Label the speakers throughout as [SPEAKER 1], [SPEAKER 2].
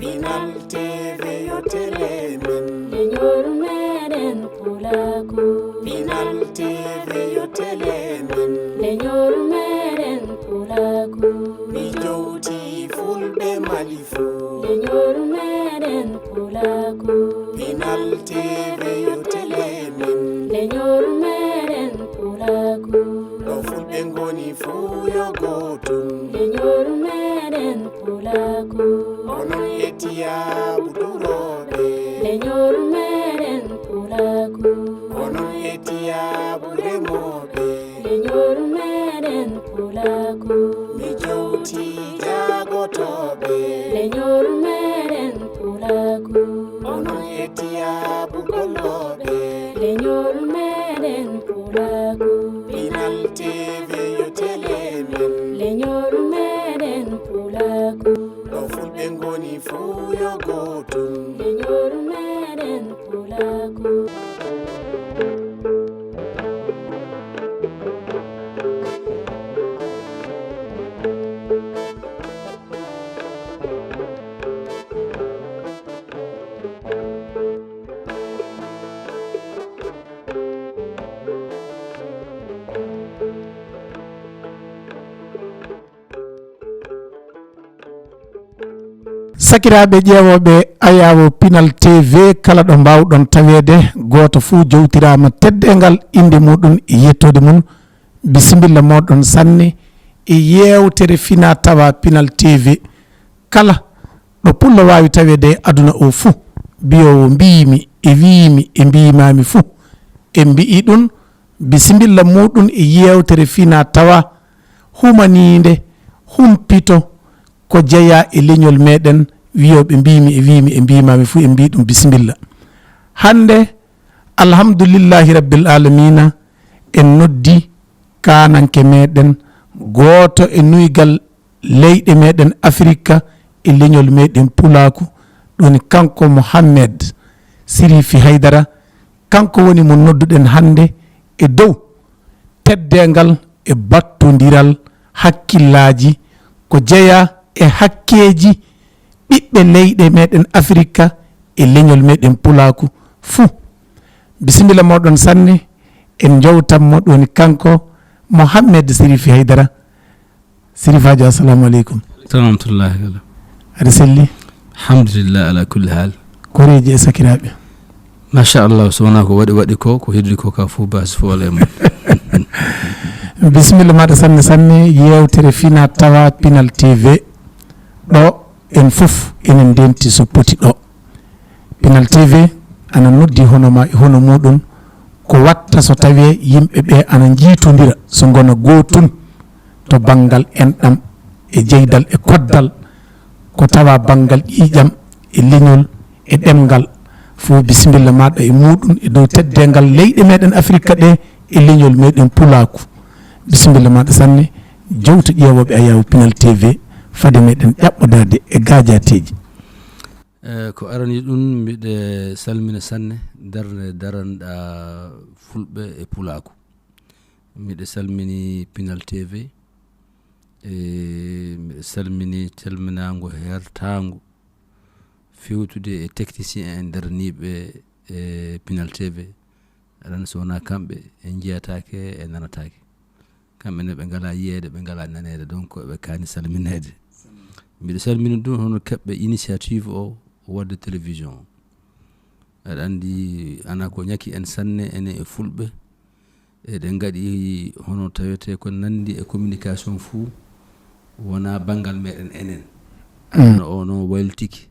[SPEAKER 1] Pinal TV yo tele men.
[SPEAKER 2] Leñol meren pulaku.
[SPEAKER 1] Pinal TV yo tele men.
[SPEAKER 2] Leñol meren pulaku.
[SPEAKER 1] Mi jowti fulɓe Mali fu.
[SPEAKER 2] Leñol meren pulaku.
[SPEAKER 1] Pinal TV yo tele men.
[SPEAKER 2] Leñol meren pulaku.
[SPEAKER 1] Ɗo fulɓe ngoni fu yo gotum.
[SPEAKER 2] Leñol meren pulaku.
[SPEAKER 1] Onon yettiya buduroɓe.
[SPEAKER 2] Leñol meren pulaku.
[SPEAKER 1] Onon yettiya buremoɓe.
[SPEAKER 2] Leñol meren pulaku.
[SPEAKER 1] Mi jowti jagotoɓe.
[SPEAKER 2] Leñol meren pulaku.
[SPEAKER 1] Onon yettiya bugolloɓe.
[SPEAKER 2] Leñol meren pulaku.
[SPEAKER 1] Pinal TV yo tele men.
[SPEAKER 2] Leñol meren pulaku.
[SPEAKER 1] Ɗo fulɓe ngoni fu yo gotum.
[SPEAKER 2] Leñol meren pulaku.
[SPEAKER 3] sakiraaɓe ƴeewoɓe ayawo Pinal TV kala ɗo mbawɗon tawede goto fuu jowtirama teddengal inde muɗum e yettode mum bisimilla moɗon sanne e yewtere fina tawa Pinal TV kala ɗo pullo wawi tawede aduna o fuu biyowo mbimi e wimi e mbimami fuu e mbi'i ɗum bisimilla muɗum e yewtere fina tawa humanide humpito ko jeeya e leñol meɗen wiyoɓe mbimi e wimi e mbimami fu e mbi ɗum bisimilla hande alhamdulillahi rabbil alamina en noddi kananke meɗen goto e nuygal leyɗe meɗen Afrique e leñol meɗen pulaku ɗoni kanko Mouhammed Sirifi Haydara kanko woni mo nodduɗen hande e dow teddengal e battodiral hakkillaji ko jeeya e hakkeji ɓiɓɓe leyɗe meɗen Afrique e leñol meɗen pulaku fuu bisimilla moɗon sanne en jowtanmo ɗoni kanko Mouhammed Sirifi Haydara Sirifajo assalamu aleykum.
[SPEAKER 4] rahmatullahi
[SPEAKER 3] aɗa selli?
[SPEAKER 4] alhamdulillah ala kulli hal.
[SPEAKER 3] koreji e sakiraɓe?
[SPEAKER 4] machallah so wona ko waɗi ko heddi ko ka fo basi fo wala e mum.
[SPEAKER 3] bisimilla maɗa sanne sanne yewtere fina tawa Pinal TV ɗo en fof enen ndenti so poti ɗo. Pinal TV ana noddi hono ma e hono muɗum ko watta so tawi yimɓeɓe ana jiitodira so gona gotum to banggal enɗam e jeydal e koddal ko tawa banggal ƴiƴam e leñol e ɗemgal fo bisimilla maɗa e muɗum e dow teddengal leyɗe meɗen Afrique ɗe e leñol meɗen pulaku bisimilla maɗa sanne jowto ƴeewoɓe ayawo Pinal TV fade meɗen ƴaɓɓodade e gajateji.
[SPEAKER 4] ko arani ɗum mbiɗe salmina sanne darde daranɗa fulɓe e pulaku mbiɗe salmini Pinal TV mbiɗe salmini calminago hertago fewtude e technicien en daraniɓe e Pinal TV aɗan so wona kamɓe en jiyatake e nanatake kamɓe ne ɓe ngala yiyede ɓe ngala nanede donc ɓe kani salminede mbiɗa salmini ɗum hono keɓɓe initiative o wadde télévision aɗa andi ana ko ñaki en sanne ene e fulɓe eɗen gaɗi hono tawete ko nandi e communication fou wona banggal meɗen enen hono o no wayltiki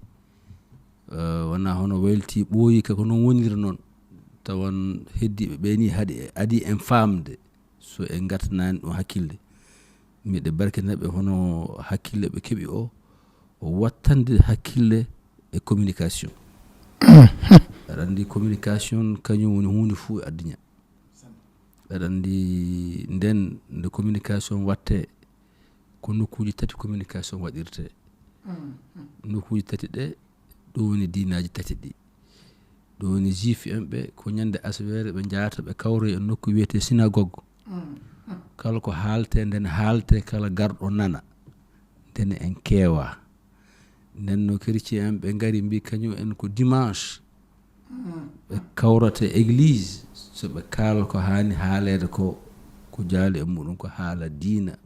[SPEAKER 4] wona hono waylti ɓooyi kako noon woniri noon tawan heddiɓe ɓeni adi en famde so en gartanani ɗum hakkille miɗe barkinaɓe hono hakkille ɓe keeɓi o wattande hakkille e communication aɗa andi communication kañum woni hunde fuu e adduña aɗa andi nden nde communication watte ko nokkuji tati communication waɗirte nokkuji tati ɗe ɗo woni dinaji tati ɗi ɗo woni juif en ɓe ko ñande aswere ɓe jaata ɓe kawre e nokku wiyete synagogue kala ko haalte nden haalte kala garɗo nana nden en keewa nenno chrétien en ɓe ngari mbi kañum en ko dimanche ɓe kawrata église so ɓe kaala ko hani haalede ko jaali e muɗum ko haala diina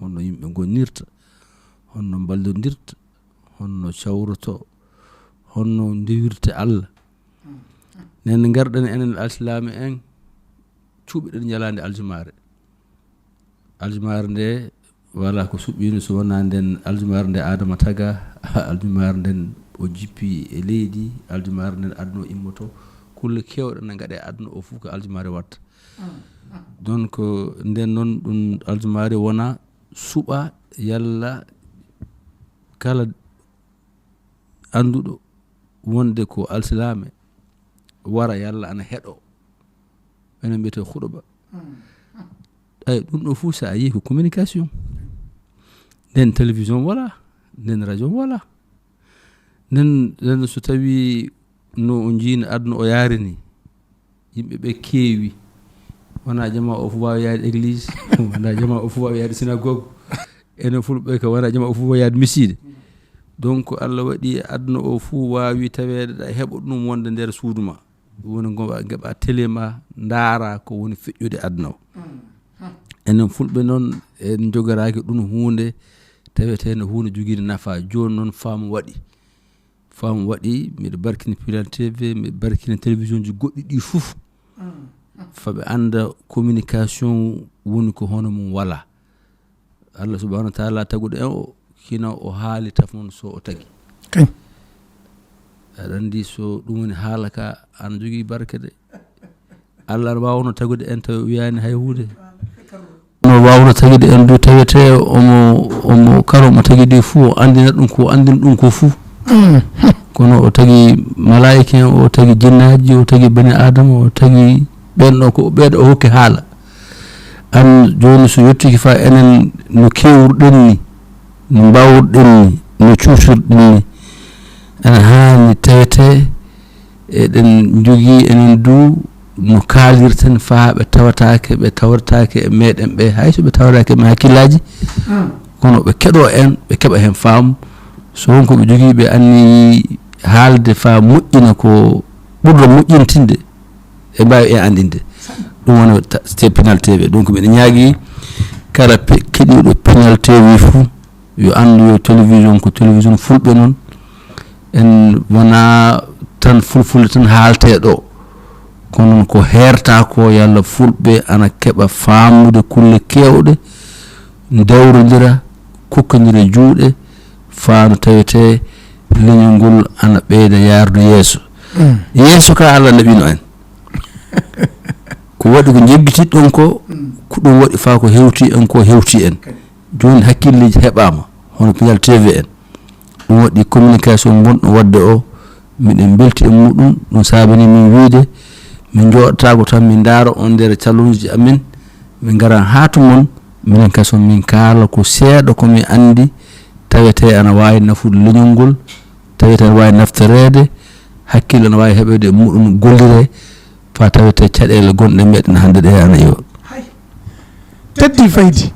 [SPEAKER 4] honno yimɓe gonnirta honno ballodirta honno cawroto honno ndewirta Allah nen garɗen enen alsilami en cuuɓiɗen ñalande aljumare nde wala ko suɓɓino so wona nden aljumare nde adama taga aljumare nden o jippi e leydi aljumare nden aduna o immoto kulle kewɗe ne gaɗe aduna o fof ko aljumare watta donc nden noon ɗum aljumare wona suɓa yalla kala anduɗo wonde ko alsilame wara yalla ana heɗo enen mbiyete huɗoɓa ay ɗum ɗo fof sa yi ko communication nden télévision wala nden radio wala nden so tawi no o jiino aduna o yaari ni yimɓe ɓe keewi wona jama o fof wawi yaade église wona jama o fof wawi yaade synagogue enen fulɓe ko wona jama o fof wawi yaade miside donc Allah waɗi aduna o fof wawi tawede ɗa heɓa ɗum wonde nder suudu ma woni geɓa télé ma ndaara ko woni feƴƴude aduna o enen fulɓe noon en jogoraki ɗum hunde taweteno hunde joguide nafa joni noon faamu waɗi mbiɗa barkini Pinal TV mbiɗa barkini télévision ji goɗɗi ɗi fof faɓe anda communication woni ko hono mum wala Allah subahanahu wa taala taguɗo en o kino o haali tafon so o tagi aɗa andi so ɗum woni haala ka ana jogui barke de Allah aɗa wawno tagude en tawi wiyani hay hunde no wawno taguide en du tawete omo kala mo taguide fuu o andina ɗum ko fuu kono o tagi malaika en o tagi jinnaji o tagi bani adama o tagi ɓenɗo ko ɓeeɗo o hokki haala an joni so yettiki fa enen no kewruɗen ni no mbawruɗen ni no cuutirɗen ni ana hani tawete eɗen jogui enen du no kaalirten fa ɓe tawatake e meɗen ɓe hayso ɓe tawatake e hakkillaji kono ɓe keɗo en ɓe keɓa hen faamu so wonko ɓe jogui ɓe anni haalde fa moƴƴina ko ɓurɗo moƴƴintinde e mbawi e andinde ɗum woni Pinal TV donc mbiɗa ñaagui kala keɗiɗo Pinal TV fou yo andu yo télévision ko télévision fulɓe noon en wona tan fulfulde tan haalte ɗo kono ko herta ko yalla fulɓe ana keɓa faamude kulle kewɗe dawrodira kokkodira juuɗe faano tawete leñol ngol ana ɓeyda yardu yeeso ka Allah naɓino en ko waɗi ko jeggitiɗɗon ko ɗum waɗi fa ko hewti en joni hakkilleji heɓama hono Pinal TV en ɗum waɗi communication gonɗo wadde o miɗen belti e muɗum ɗum sabani min wiide min joɗotako tan min daara on nder calluji amin min garan haatu mon minen kaso min kaala ko seeɗa komi andi tawete ana wawi nafude leñol ngol tawete ana wawi naftorede hakkille ana wawi heɓede e muɗum gollire fa tawete caɗele gonɗe meɗen hande ɗe ana iwa
[SPEAKER 3] teddi faydi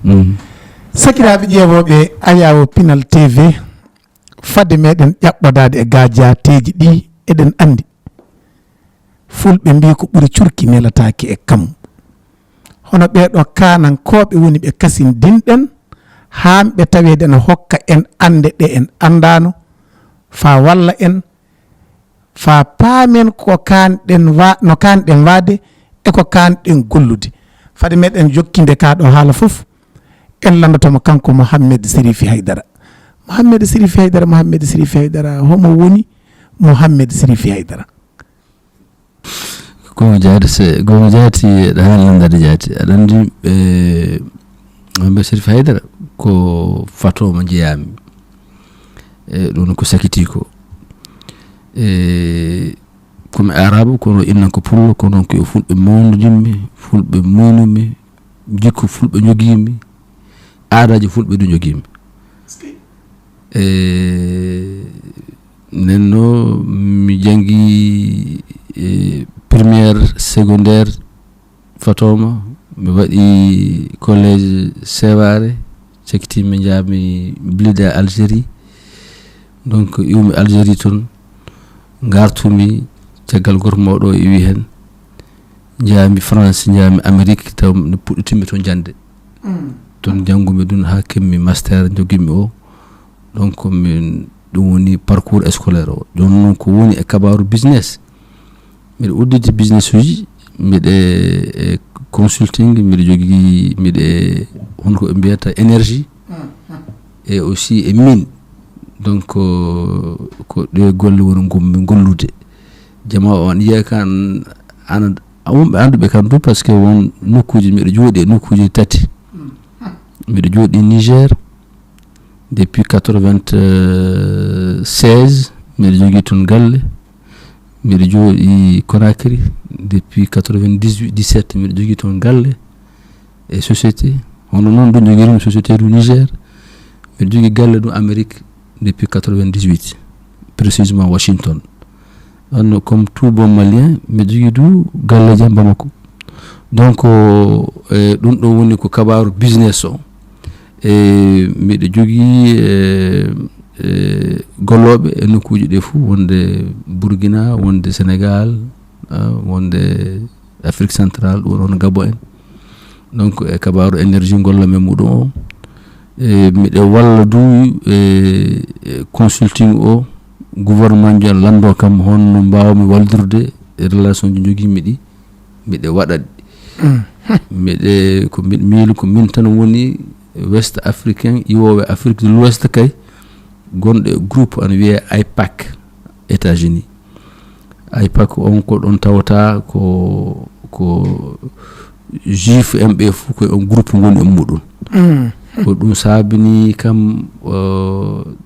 [SPEAKER 3] sakiraɓe ƴeewoɓe ayawo Pinal TV fadde meɗen ƴaɓɓodade e gajateji ɗi eɗen andi fulɓe mbi ko ɓuuri curki nelataki e kam hono ɓeɗo kanankoɓe woni ɓe kasindinɗen hamɓe tawede ene hokka en ande ɗe en andano fa walla en fa paamen ko kanɗen no kanɗen wade e ko kanɗen gollude fade meɗen jokkinde kaɗo haala foof en landotomo kanko Mouhamed Sérifi Haydara Mouhamed Sérifi Haydara homo woni Mouhamed Sérifi Haydara
[SPEAKER 4] gomo jaati ɗa hani landade jaati aɗa andi Mouhamed Sérifi Haydara ko fatomo jeeyami ɗum ko sakiti ko komi arabe kono innan ko pullo kono ko fulɓe mawnudinmi fulɓe munumi jikku fulɓe jogimi aadaji fulɓe du jogimi nenno mi jangi première secondaire fatoma mi waɗi collège Seware cakkitima mi jaami Blida Algérie donc iwmi Algérie toon gartumi caggal gorko mawɗo e wi hen jaami France jaami Amérique taw no puɗɗitimmi toon jande toon janggumi ɗum ha kemmi master joguimi o donc min ɗum woni parcours scolaire o joni noon ko woni e kabaru business mbiɗa udditi business uji mbiɗe consulting mbiɗa jogui mbiɗe honko ɓe mbiyata énergie et aussi e mine donc ko ɗe golle woni gommi gollude jama o an yiya kan ana wonɓe anduɓe kam du par ce que won nokkuji mbiɗa jooɗi e nokkuji tati mbiɗa jooɗi Niger depuis 96 mbiɗa jogui toon galle mbiɗa jooɗi Conakry depuis 97 mbiɗa jogui toon galle e société hono noon ɗum joguirim société du Niger mbiɗa jogui galle ɗum Amérique depuis 98 précisément Washington on comme tout bon malien mbiɗa jogui du galle jam Bamako donc ɗum ɗo woni ko kabaru business o e mbiɗa jogui golloɓe e nokkuji ɗe fou wonde Burkina wonde Sénégal wonde Afrique centrale ɗum won Gabon en donc e kabaru énergie gollami muɗum o e mbiɗa walla du consulting o gouvernement jo lando kam honno mbawmi waldirde e relation ji joguimi ɗi mbiɗa waɗa mbiɗe ko mbiɗa miili ko min tan woni West africain iwoɓe Afrique de l'Ouest kay gonɗo groupe ana wiye AIPAC États-Unis AIPAC on ko ɗon tawata ko juif en ɓe fou koye on groupe goni e muɗum ko ɗum saabini kam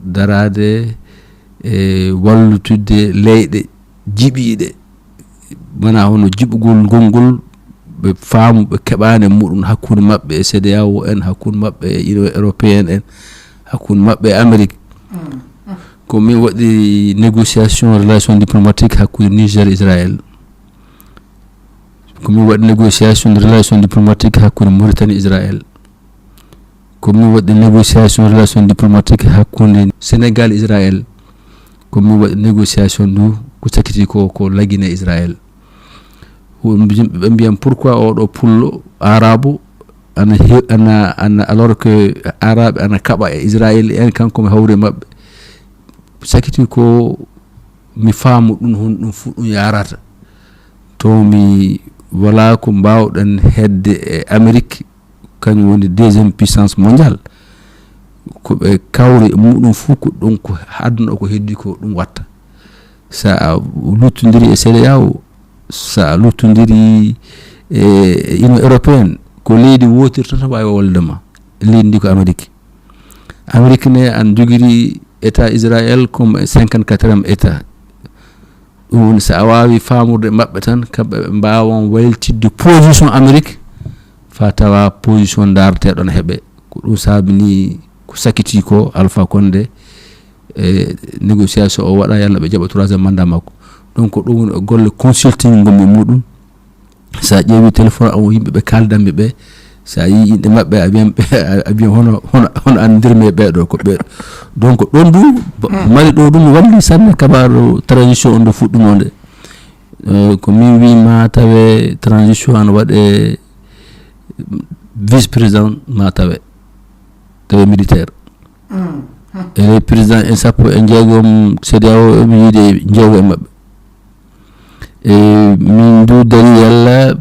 [SPEAKER 4] darade e wallutude leyɗe jiɓiɗe wona hono jiɓugol gongol ɓe faamu ɓe keɓani muɗum hakkude mabɓe e CEDEAO en hakkude mabɓe e Union européenne en hakkude mabɓe e Amérique ko min waɗi négociation relation diplomatique hakkude Niger Israël ko min waɗi négociation relation diplomatique hakkude Mauritanie Israël ko min waɗi négociation relation diplomatique hakkude Sénégal Israël ko min waɗi négociation du ko sakiti ko lagine Israël ɓe mbiyam pourquoi oɗo pullo arabe ana alors que arabe ana kaɓa e Israël en kanko mi hawre mabɓe sakiti ko mi faamu ɗum hon ɗum fu ɗum yarata to mi wala ko mbawɗen hedde e Amérique kañum woni deuxième puissance mondiale ko ɓe kawri e muɗum fu ko ɗum ko aduna ko heddi ko ɗum watta sa luttodiri e CEDEAO sa luttodiri e Union européenne ko leydi wotirta tan wawi woldema leydi ndi ko Amérique ne an jogiri état Israël comme 54e état ɗum woni sa wawi famurde mabɓe tan kamɓe ɓe mbawon wayltidde position Amérique fa tawa position darteɗon heeɓe ko ɗum saabini ko sakiti ko Alpha Condé e négociation o waɗa yalla ɓe jaɓa 3e mandat makko donc ɗum woni golle consulting gommi muɗum sa ƴeewi téléphone o yimɓe ɓe kaldanɓe ɓe sa yi yimɓe mabɓe a wiyan hono andirmi e ɓeɗo ko ɓeɗo donc ɗon du mari ɗo ɗum walli sanne kabaru transition on do fuɗɗunode ko min wima tawe transition an waɗe vice président ma tawe militaire e président en sappo e jeegom CEDEAO mi yiide jeego e mabɓe e min du dari yalla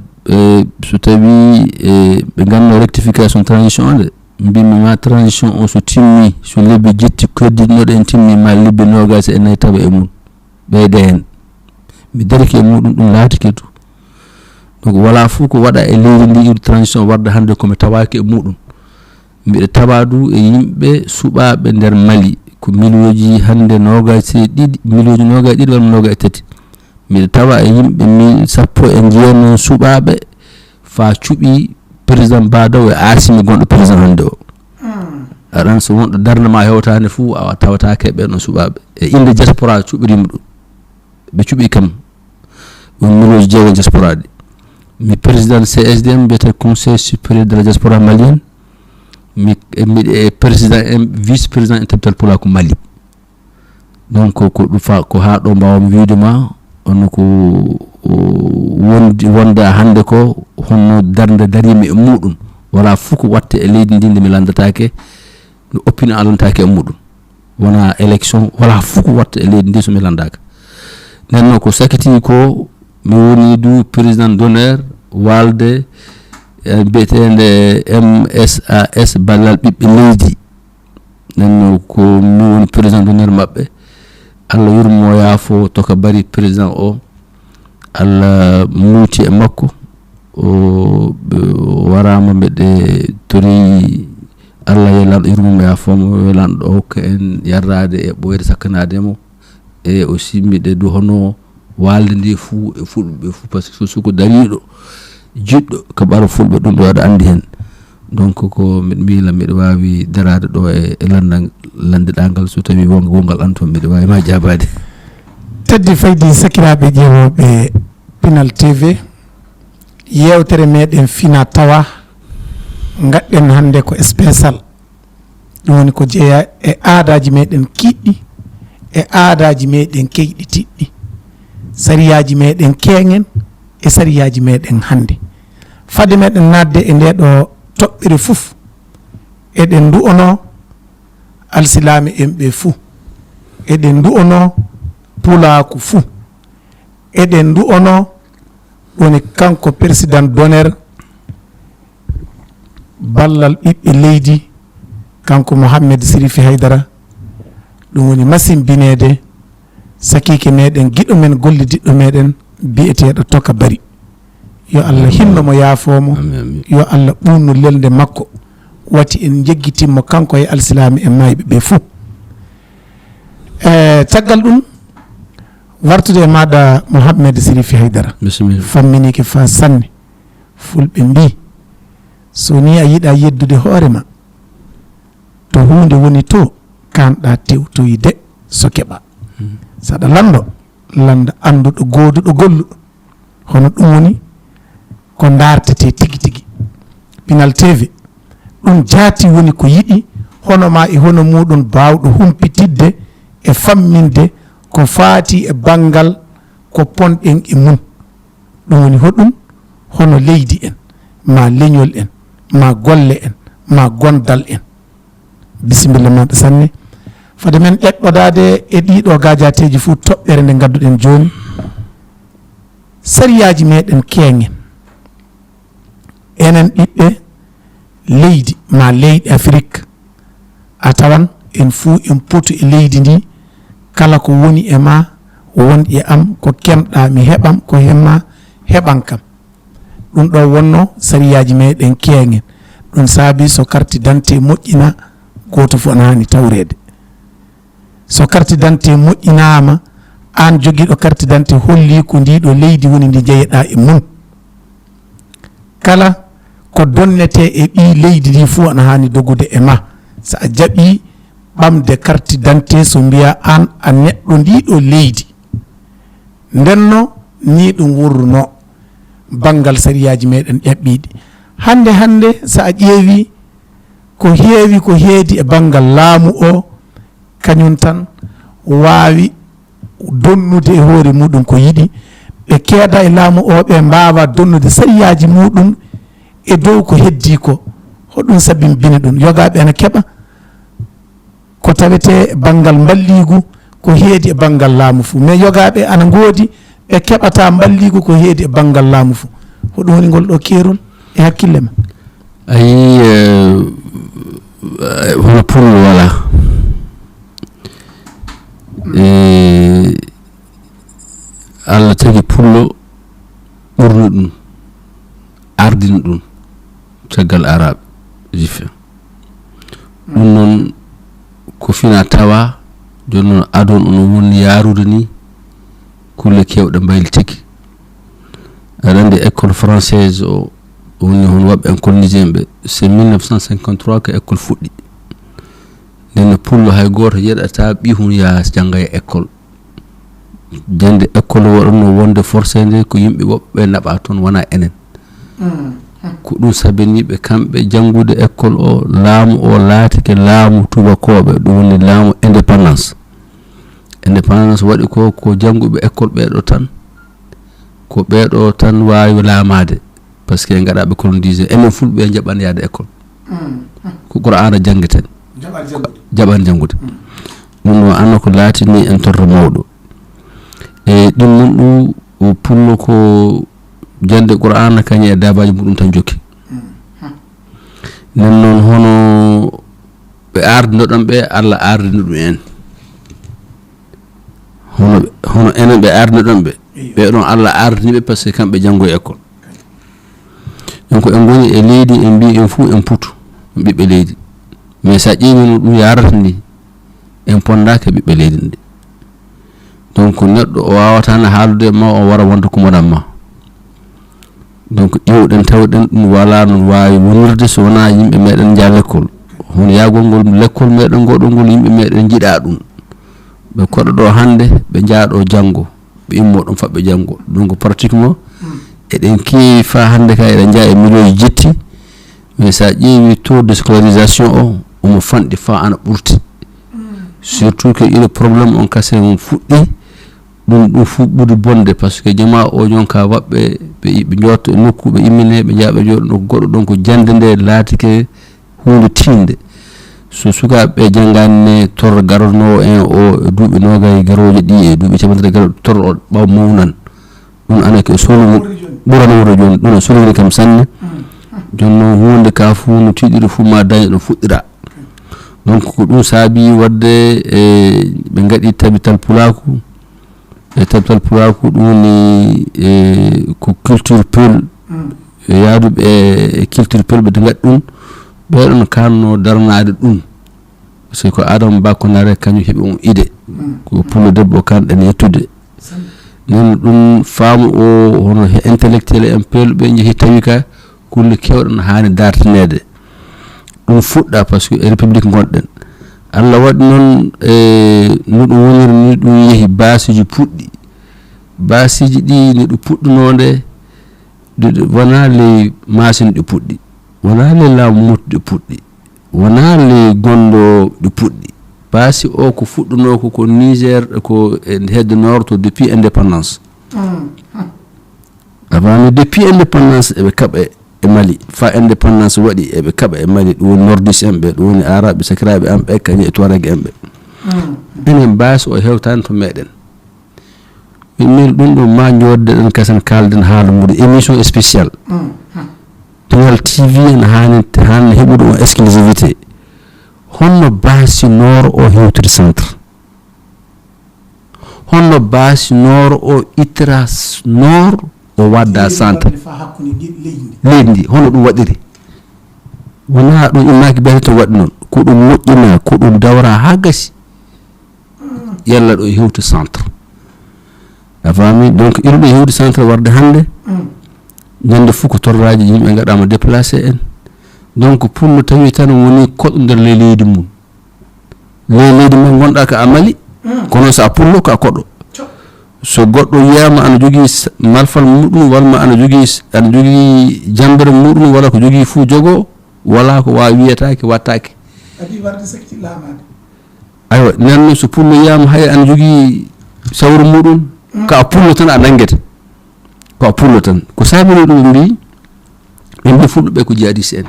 [SPEAKER 4] so tawi ɓe ganno rectification transition onde mbimi ma transition on so timmi so lebbi jetti koddinoɗen timmi ma lebbi nogas e nayi tawa e mum ɓeyde hen mi dariki e muɗum ɗum laatike to donc wala fou ko waɗa e leydi ndi transition warda hande komi tawaki e muɗum mbiɗa tawa du e yimɓe suɓaɓe nder Mali ko milioji hande nogas e ɗiɗi milioji nogas ɗiɗi walla nogas e tati mbiɗa tawa e yimɓe 1000 jeeno suɓaɓe fa cuɓi président Badaw e Assimi gonɗo président hande o aɗan so wonɗo darnama hewtani fou a tawatake ɓen ɗon suɓaɓe e inde diaspora cuɓirima ɗum ɓe cuɓi kam ɗum milioji jeego diaspora ɗi mi président CSDM mbiyete conseil supérieur de la diaspora malienne mi président vice président interprète pour la Mali donc ko ɗufa ko ha ɗo mbawmi wiide ma on ko wonda hande ko honno darde darimi e muɗum wala fuu ko watte e leydi ndi nde mi landatake no opinion alantake e muɗum wona élection wala fuu ko watte e leydi ndi so mi landaka nenno ko sakiti ko mi woni du président d'honneur walde mbiyetende MSAS ballal ɓiɓɓe leydi nenno ko mi woni président d'honneur maɓɓe Allah yurmo yaafo to ka bari président o Allah muuti e makko o warama mbeɗe tori Allah yelan yurmo yaafomo yelan ɗo hokka en yarrade e ɓoyde sakkanademo e aussi mbiɗe du hono walde ndi fuu e fulɓe fuu par ce que suko dariɗo jiɗɗo ko ɓaro fulɓe ɗum ɗo aɗa andi hen donc ko mbiɗa mbila mbiɗa wawi darade ɗo e landiɗangal so tawi wongal an toon mbiɗa wawi ma jabade
[SPEAKER 3] teddi faydi sakiraɓe ƴeewoɓe Pinal TV yewtere meɗen fina tawa gaɗɗen hande ko spécial ɗum woni ko jeeya e aadaji meɗen kiɗɗi e aadaji meɗen keyɗi tiɗɗi sariyaji meɗen keŋen e sariyaji meɗen hande fade meɗen nadde e nde ɗo toɓɓere fof eɗen du'ono alsilami en ɓe fuu eɗen du'ono pulaku fuu eɗen du'ono woni kanko président d'honneur ballal ɓiɓɓe leydi kanko Mouhamed Sirifi Haydara ɗum woni machine binede sakike meɗen giɗo men gollidiɗɗo meɗen biyeteɗo Toka Bari yo Allah hinnomo yaafomo yo Allah ɓurnu lelde makko wati en jeggitimmo kanko e alsilami en mayɓe ɓe fuu caggal ɗum wartude e maɗa Mouhamed Sirifi Haydara famminike fa sanne fulɓe mbi so ni a yiɗa yeddude hoorema to hunde woni to kanɗa tewtoyde so keɓa saɗa landa anduɗo goduɗo golluɗo hono ɗum woni ko dartete tigi tigi Pinal TV ɗum jaati woni ko yiɗi hono ma e hono muɗum bawɗo humpitidde e famminde ko faati e bangal ko ponɗen e mum ɗum woni hoɗum hono leydi en ma leñol en ma golle en ma gondal en bisimilla maɗa sanne fade men ɗeɗɗodade e ɗiɗo gajateji fuu toɓɓere nde gadduɗen joni sariyaji meɗen keŋen enen ɓiɓɓe leydi ma leydi Afrique a tawan en fuu en poto e leydi ndi kala ko woni e ma woni e am ko kemɗa mi heɓam ko hemma heɓan kam ɗum ɗo wonno sariyaji meɗen keŋen ɗum saabi so carte d'identité moƴƴina goto fof ana hani tawrede so carte d'identité moƴƴinama an joguiɗo carte d'identité holli ko ndiɗo leydi woni ndi jeeyeɗa e mum kala ko donnete e ɓi leydi ndi fuu ana hani dogude e ma sa a jaɓi ɓamde carte d'identité so mbiya an a neɗɗo ndiɗo leydi ndenno ni ɗum wurruno bangal sariyaji meɗen ƴaɓɓiɗi hande sa a ƴeewi ko heewi ko heedi e bangal laamu o kañum tan waawi donnude e hoore muɗum ko yiɗi ɓe keeda e laamu o ɓe mbawa donnude sariyaji muɗum e dow ko heddi ko hoɗum sabimbina ɗum yogaɓe ana keɓa ko tawete bangal balligu ko heedi e bangal laamu fuu mais yogaɓe ana ngoodi ɓe keɓata balligu ko heedi e bangal laamu fuu hoɗum woni ngol ɗo keerol e hakkille ma
[SPEAKER 4] ayi hono pullo wala Allah tagi pullo ɓurno ɗum ardina ɗum caggal araɓe jife ɗum noon ko fina tawa joni noon adon ono woni yarude ni kulle kewɗe mbayli tigi aɗa andi école française o woni hon waɓɓe école nigéen ɓe c'est 1953 ko école fuɗɗi nden pullo hay goto yeɗata ɓi hun ya jangga e école jande école waɗanno wonde forcé nde ko yimɓe woɓɓe naɓa toon wona enen ko ɗum sabiniɓe kamɓe janngude école o laamu o laatike laamu tubakoɓe ɗum woni laamu indépendance indépendance waɗi ko jannguɓe école ɓeeɗo tan ko ɓeeɗo tan waawi laamaade par ce que ngaɗaɓe colonisé enen fulɓe jaɓan yaade école ko qur'ana janngeten jaɓan janngude ɗum ɗo anna ko laatini en torro mawɗo e ɗum mun ɗum pullo ko jande qur'ana kañum e dabaji muɗum tan jokki nden noon hono ɓe ardinoɗon ɓe Allah ardino ɗum en hono enen ɓe ardinoɗon ɓe ɓeɗon Allah ardiniɓe par ce que kamɓe janngo e école donc en goni e leydi en mbi en fuu en putu ɓiɓɓe leydi mais sa ƴeewi no ɗum yarata ni en pondaka ɓiɓɓe leydi ndi donc neɗɗo o wawata no haalude ma o wara wonta ko moɗan ma donc ƴewɗen tawɗen ɗum wala no wawi wonirde so wona yimɓe meɗen jaa l'école hono yaagol ngol l'école meɗen ngoɗol ngol yimɓe meɗen jiiɗa ɗum ɓe koɗo ɗo hande ɓe jaaɗo janggo ɓe immo ɗon faɓɓe janggo donc pratiquement eɗen keewi fa hande ka eɗen jaa e million jetti mais sa ƴeewi taux de scolarisation o omo fanɗi fa ana ɓurti surtout que il probléme on kase on fuɗɗi ɗum fu ɓuri bonde par ce que jama o jonka waɓɓe ɓe jotto e nokku ɓe immine ɓe jaaɓe jooɗo ɗo goɗɗo ɗon ko jande nde laatike hunde tinde so sukaɓe janngani ne torro garonowo en o e duuɓi nogay garoje ɗi e duuɓi capantati garoje torro o ɓaw mawnan ɗum ana ko solugol ɓurano wuro joni ɗum o solugol kam sanne joni noon hunde ka fu no tiiɗiri fu ma daña ɗo fuɗɗira donc ko ɗum saabi wadde e ɓe gaɗi tabital pulaku e tabital pulaku ɗum woni ko culture peul yaaduɓe e culture peul ɓe de gaɗi ɗum ɓeɗon kanno darnade ɗum parce que ko Adama Bakkonare kañum heeɓi on idée ko pullo debbo kanɗen yettude nen ɗum faamu o hono intellectuel en peelɓe jeehi tawi ka kulle kewɗen haani dartinede ɗum fuɗɗa par ce que e république gonɗen Allah waɗi noon no ɗum woniri ni ɗum yeehi basiji puɗɗi basiji ɗi ni ɗum puɗɗunode wona ley machine ɗi puɗɗi wona ley laamu muti ɗi puɗɗi wona ley gondo ɗi puɗɗi basi o ko fuɗɗuno ko Niger ko hedde nord to depuis indépendance avant depuis indépendance eɓe kaɓa e Mali fa indépendance waɗi eɓe kaɓa e Mali ɗum woni nordiste en ɓe ɗum woni araɓe sakiraɓe en ɓe kañum e tourage en ɓe enen basi o hewtani to meɗen min ɗum ɗo ma jodde ɗen kasen kalden haala muɗum émission spéciale Pinal TV en hani heɓude on exclusivité honno basi nord o hewtiri centre honno basi nord o ittira nord o wadda centre leydi ndi hono ɗum waɗiri wona ɗum immaki biyete to waɗi noon ko ɗum moƴƴina ko ɗum dawra ha gasi yalla ɗo hewti centre a faami donc iruɗo hewdi centre warde hande ñande fof ko torraji yimɓe gaɗama déplacé en donc pour no tawi tan woni koɗɗo nder ley leydi mum ley leydi mum gonɗa ko a Mali kono so a pullo ko a koɗɗo so goɗɗo wiyama ana jogui malfal muɗum walla ana jogui jambere muɗum walla ko jogui fuu jogo wala ko wawi wiyetake wattake aywa nen so pullo yiyama hay ana jogui sawru muɗum ko a pullo tan a nangguete ko a pullo tan ko sabiri ɗum mbi ɓe mbi fulɓe ko jihadiste en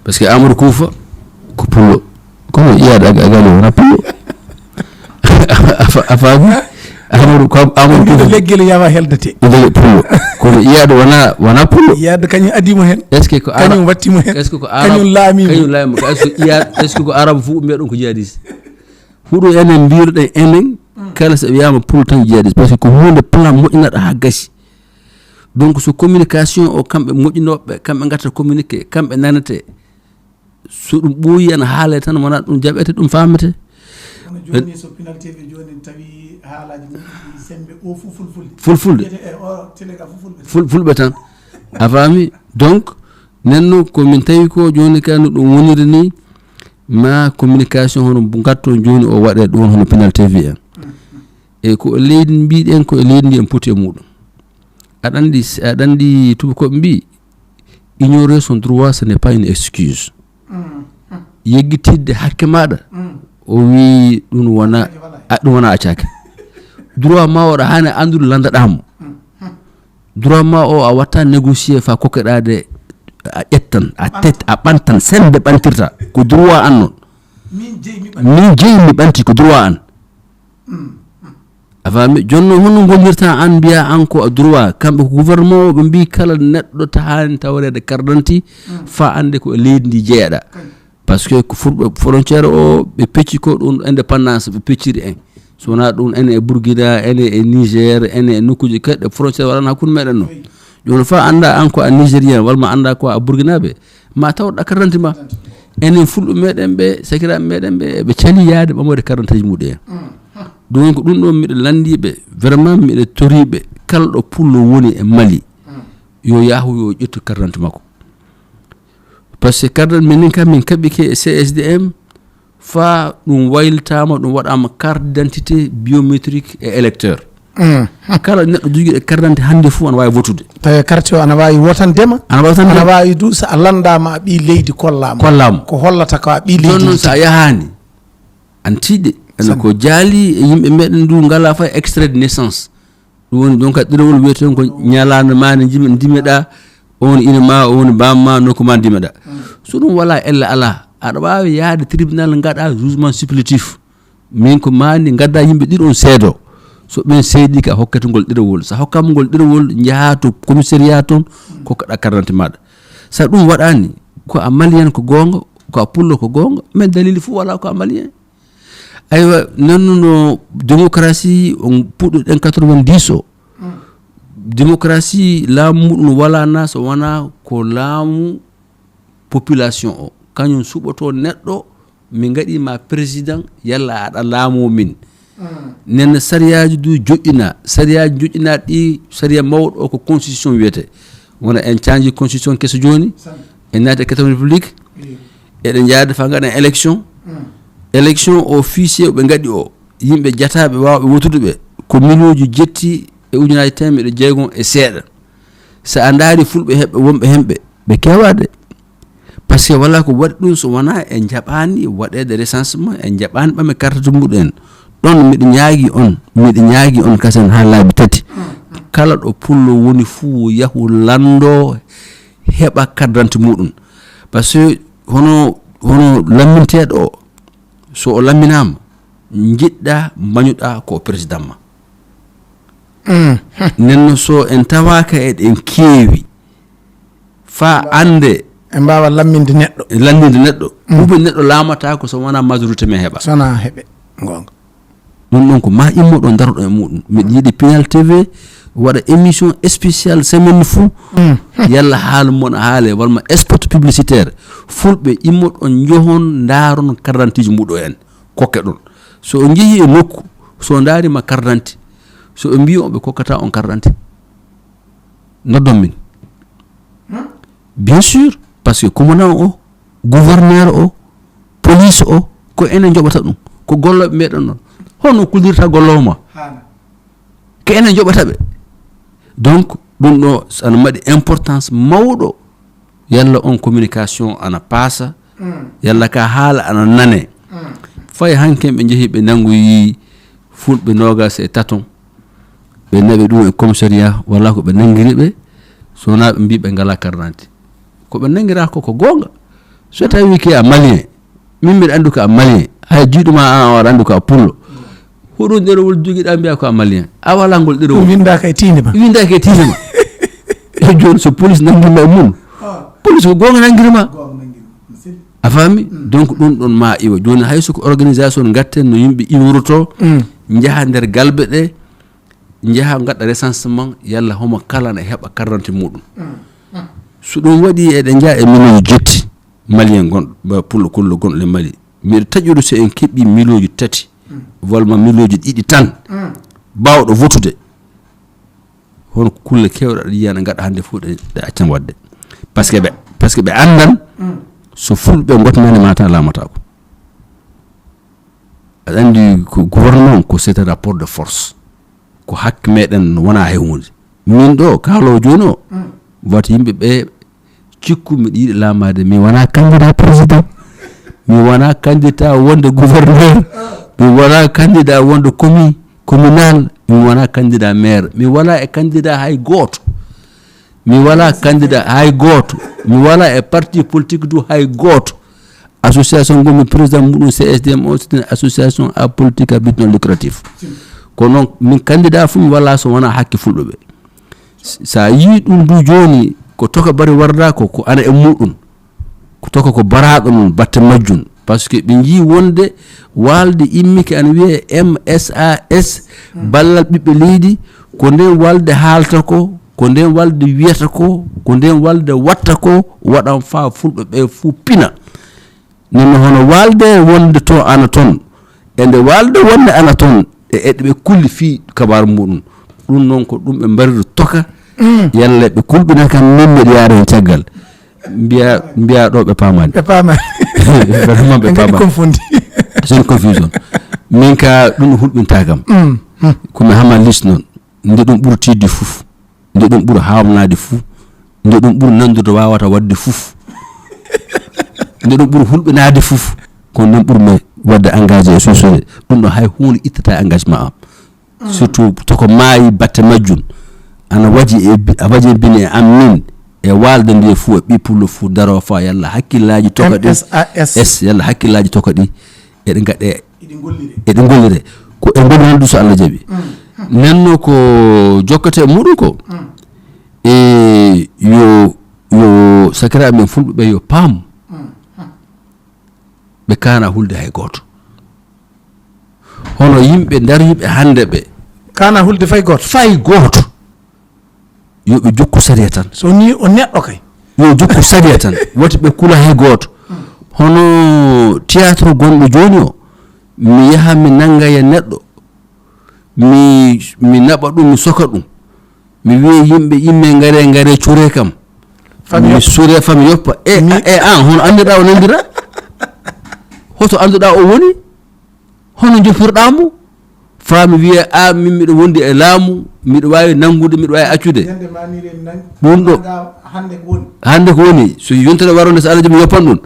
[SPEAKER 4] par ce que Amadou Koufa ko pullo kono iyade agali wona pullo a faami Amadou Koufa
[SPEAKER 3] leggel yawa heldete
[SPEAKER 4] leggel pullo kono iyade wona pullo
[SPEAKER 3] iyade kañum adimo hen
[SPEAKER 4] est ce que ko
[SPEAKER 3] kañum wattimo hen
[SPEAKER 4] est ce que ko
[SPEAKER 3] kañum laamimo
[SPEAKER 4] ko est ce que iyade est ce que ko arabe fu mbiɗon ko jihadiste huɗo enen mbiruɗen enen kala so wiyama pullo tan jihadiste par ce que ko hunde plan moƴƴinaɗo ha gasi donc so communication o kamɓe moƴƴinoɓe kamɓe gatta communiqué kamɓe nanete so ɗum ɓooyi ana haale tan wona ɗum jaɓete ɗum famete
[SPEAKER 3] joni so Pinal TV joni tawi haalaji mum sembe o fu
[SPEAKER 4] fulfulde fulɓe tan a faami donc nenno komin tawi ko joni ka no ɗum woniri ni ma communication hono gatto joni o waɗe ɗum hono Pinal TV en e ko leydi mbiɗen ko leydi ndi en poti e muɗum aɗa andi tubakoɓe mbi ignorer son droit ce n'est pas une excuse yeggitidde hakke maɗa o wi ɗum wona ɗum wona accake droit ma oɗa hani andude landaɗamo droit ma o a watta négocier fa kokkeɗade a ƴettan a ɓantan sembe ɓantirta ko droit an noon min jeeyi mi ɓanti ko droit an a faami joni noon honno gollirta an mbiya an ko a droit kamɓe ko gouvernement o ɓe mbi kala neɗɗo tahani tawrede carte d'identité fa ande ko e leydi ndi jeeyaɗa par ce que ko furɓe frontiére o ɓe pecci ko ɗum indépendance ɓe pecciri en so wona ɗum ene e Bourguina ene e Niger ene e nokkuji kadi frontiére waɗana hakkude meɗen noon joni fa anda an ko a nigérien walla anda ko a bourguinaɓe ma tawɗa carte d'identité ma enen fulɓe meɗen ɓe sakiraɓe meɗen ɓe ɓe cali yaade ɓamode carte d'identité muɗum en donc ɗum ɗon miɗo landiɓe vraiment miɗo toriɓe kala ɗo pullo woni e Mali yo yahu yo ƴettu carte d'identité makko par ce que carte d'identité minin kam min kaɓike e CSDM fa ɗum waylitama ɗum waɗama carte d'identité biométrique et électeur kala neɗɗo joguiɗo carte d'identité hande fou ana wawi votude
[SPEAKER 3] tawi carte o ana wawi wotandema ana wawi du so a landama a ɓi leydi kollama ko hollata ko a ɓi leydi
[SPEAKER 4] non noon sa yahani an tiiɗe ene ko jaali e yimɓe meɗen du ngala fay extrait de naissance ɗum woni donc ɗerewol wiyeten ko ñalande ma ne dimeɗa on ina ma on bamma nokku ma dimeɗa so ɗum wala ella ala aɗa wawi yaade tribunal gaɗa jugement supplétif min ko mani gadda yimɓe ɗiɗon seedo so ɓen seedi ka hokkete ngol ɗerewol sa hokkama ngol ɗerewol jaaha to commissariat toon kokkaɗa carte d'identité maɗa sa ɗum waɗani ko a malien ko gonga ko a pullo ko gonga mais dalili fou wala ko a malien aywa nannuno démocratie on puɗɗoɗen 90 o démocratie laamu muɗum walana so wona ko laamu population o kañum suɓoto neɗɗo min gaɗima président yalla aɗa laamo min nen sariyaji du joƴƴina sariyaji joƴƴina ɗi sariya mawɗo o ko constitution wiyete wona en canji constitution keso joni en naati e 4 république eɗen jaade fa gaɗen élection élection officier ɓe gaɗi o yimɓe jataɓe wawɓe wotude ɓe ko milioji jetti e ujunaji temedde jeegom e seeɗa so a daari fulɓe heɓɓe wonɓe hemɓe ɓe kewade par ce que wala ko waɗi ɗum so wona en jaɓani waɗede recensement en jaɓani ɓame carte muɗum en ɗon miɗo ñaagui on kasen ha laabi tati kala ɗo pullo woni fuu yahu lando heɓa carte d'identité muɗum par ce que hono lamminteɗo o so o lamminama jiɗɗa mbañuɗa ko président ma nenno so en tawaka eɗen keewi fa ande
[SPEAKER 3] en mbawa lamminde neɗɗo
[SPEAKER 4] ɓuɓe neɗɗo laamata ko so wona majorité men heɓa
[SPEAKER 3] sona heeɓe gonga
[SPEAKER 4] ɗum ɗon ko ma immoɗo daroɗo e muɗum miɗo yiiɗi Pinal TV waɗa émission spéciale semaine fou yalla haala mon haale walma spot publicitaire fulɓe immoɗon johon daaron carte d'identité muɗo en kokke ɗon so o jeehi e nokku so daarima carte d'identité so ɓe mbi on ɓe kokkata on carte d'identité noddon min bien sûr par ce que commandant o gouverneur o police o ko enen joɓata ɗum ko golloɓe meɗen noon hono kullirta gollowo ma ko enen joɓata ɓe donc ɗum ɗo ana maɗi importance mawɗo yalla on communication ana paasa yalla ka haala ana nane fay hanken ɓe jeehi ɓe nangoyi fulɓe nogas e taton ɓe naɓe ɗum e commissariat walla ko ɓe nangiri ɓe sowona ɓe mbi ɓe ngala carte d'identité ko ɓe nangira ko gonga so tawi ki a malien min mbiɗa andu ko a malien hay jiiɗuma an waɗa andu ko a pullo hoɗum ɗerewol joguiɗa mbiya ko a malien a wala ngol ɗerewol
[SPEAKER 3] windaka e tindema
[SPEAKER 4] e joni so police nanguima e mum police ko gonga nanguirima a faami donc ɗum ɗon ma iwa joni hay soko organisation gatten no yimɓe iwroto jaaha nder galɓe ɗe jaaha gaɗa recensement yalla homo kala ne heɓa carte d'identité muɗum so ɗum waɗi eɗen jaa e milioji jetti malien gonɗo pullo kullo gonɗo le Mali miɗo taƴude so en keeɓi milioji tati walma milioji ɗiɗi tan bawɗo votude hono kulle kewɗe aɗa yiya ne gaɗa hande fof ɗe accan wadde par ce que ɓe andan so fulɓe gotnani mata lamata ko aɗa andi ko gouvernement ko c'est un rapport de force ko hakke meɗen wona hewnude min ɗo kaalowo joni o wata yimɓe ɓe cikku miɗo yiɗi lamade mi wona candidat président mi wona candidat wonde gouverneur mi wona candidat wonde communal mi wona candidat maire mi wala e candidat hay goto mi wala candidat hay goto mi wala e parti politique du hay goto association gomi président mudum CSDM o c'est une association à politique à but non lucratif ko non min candidat fu mi wala so wona hakki fulɓe ɓe sa yi ɗum du joni ko toka bari warda ko ana e muɗum ko toka ko baraɗo non batte majjun parce que ɓe jii wonde walde immike ana wiye MSAS ballal ɓiɓɓe leydi ko nden walde haalta ko nden walde wiyata ko nden walde watta ko waɗan fa fulɓe ɓe fu pina nonno hono walde wonde to ana toon e nde walde wonde ana toon e ɓe kulli fi kabaru muɗum ɗum noon ko ɗum ɓe mbariri toka yalla ɓe kulɓina kam min mbeɗa yaara hen caggal mbiya ɗo ɓe paamani vraiment ɓe paamani confondi c'est une confusion min ka ɗum hulɓinta kam komi hama liste noon nde ɗum ɓuuri tidde fof nde ɗum ɓuuri hawmnade fof nde ɗum ɓuuri nandude wawata wadde fof nde ɗum ɓuuri hulɓinade fof ko nden ɓuurmi wadde engagé e sosode ɗum ɗo hay hunde ittata engagement am surtout toko maayi batte majjum ana waji e bine e am min e walde nde fuu e ɓippullo fuu daro fa yalla hakkillaji toka ɗi s yalla hakkillaji toka ɗi eɗe gaɗe eɗe gollire ko e gollirande du so Allah jaaɓi nenno ko jokkate e muɗum ko e yo sakiraɓe men fulɓe ɓe yo paam ɓe kana hulde hay goto hono yimɓe dariɓe hande ɓe
[SPEAKER 3] kana hulde fay goto
[SPEAKER 4] yo ɓe jokku sariya tan
[SPEAKER 3] so ni o neɗɗo kay
[SPEAKER 4] yo jokku sariya tan wati ɓe kula hay goto hono théâtre gonɗo joni o mi yaha mi nanga e neɗɗo mi naɓa ɗum mi soka ɗum mi wiya yimɓe imme ngare cuure kam mi suure fami yoppa an hono andiɗa o nandira hoto anduɗa o woni hono jofirɗamo fami wiya min miɗo wondi e laamu miɗo wawi nangude miɗo wawi accude ɗum ɗo hande ko woni so yontere waronde so Allah jaaɓi yoppan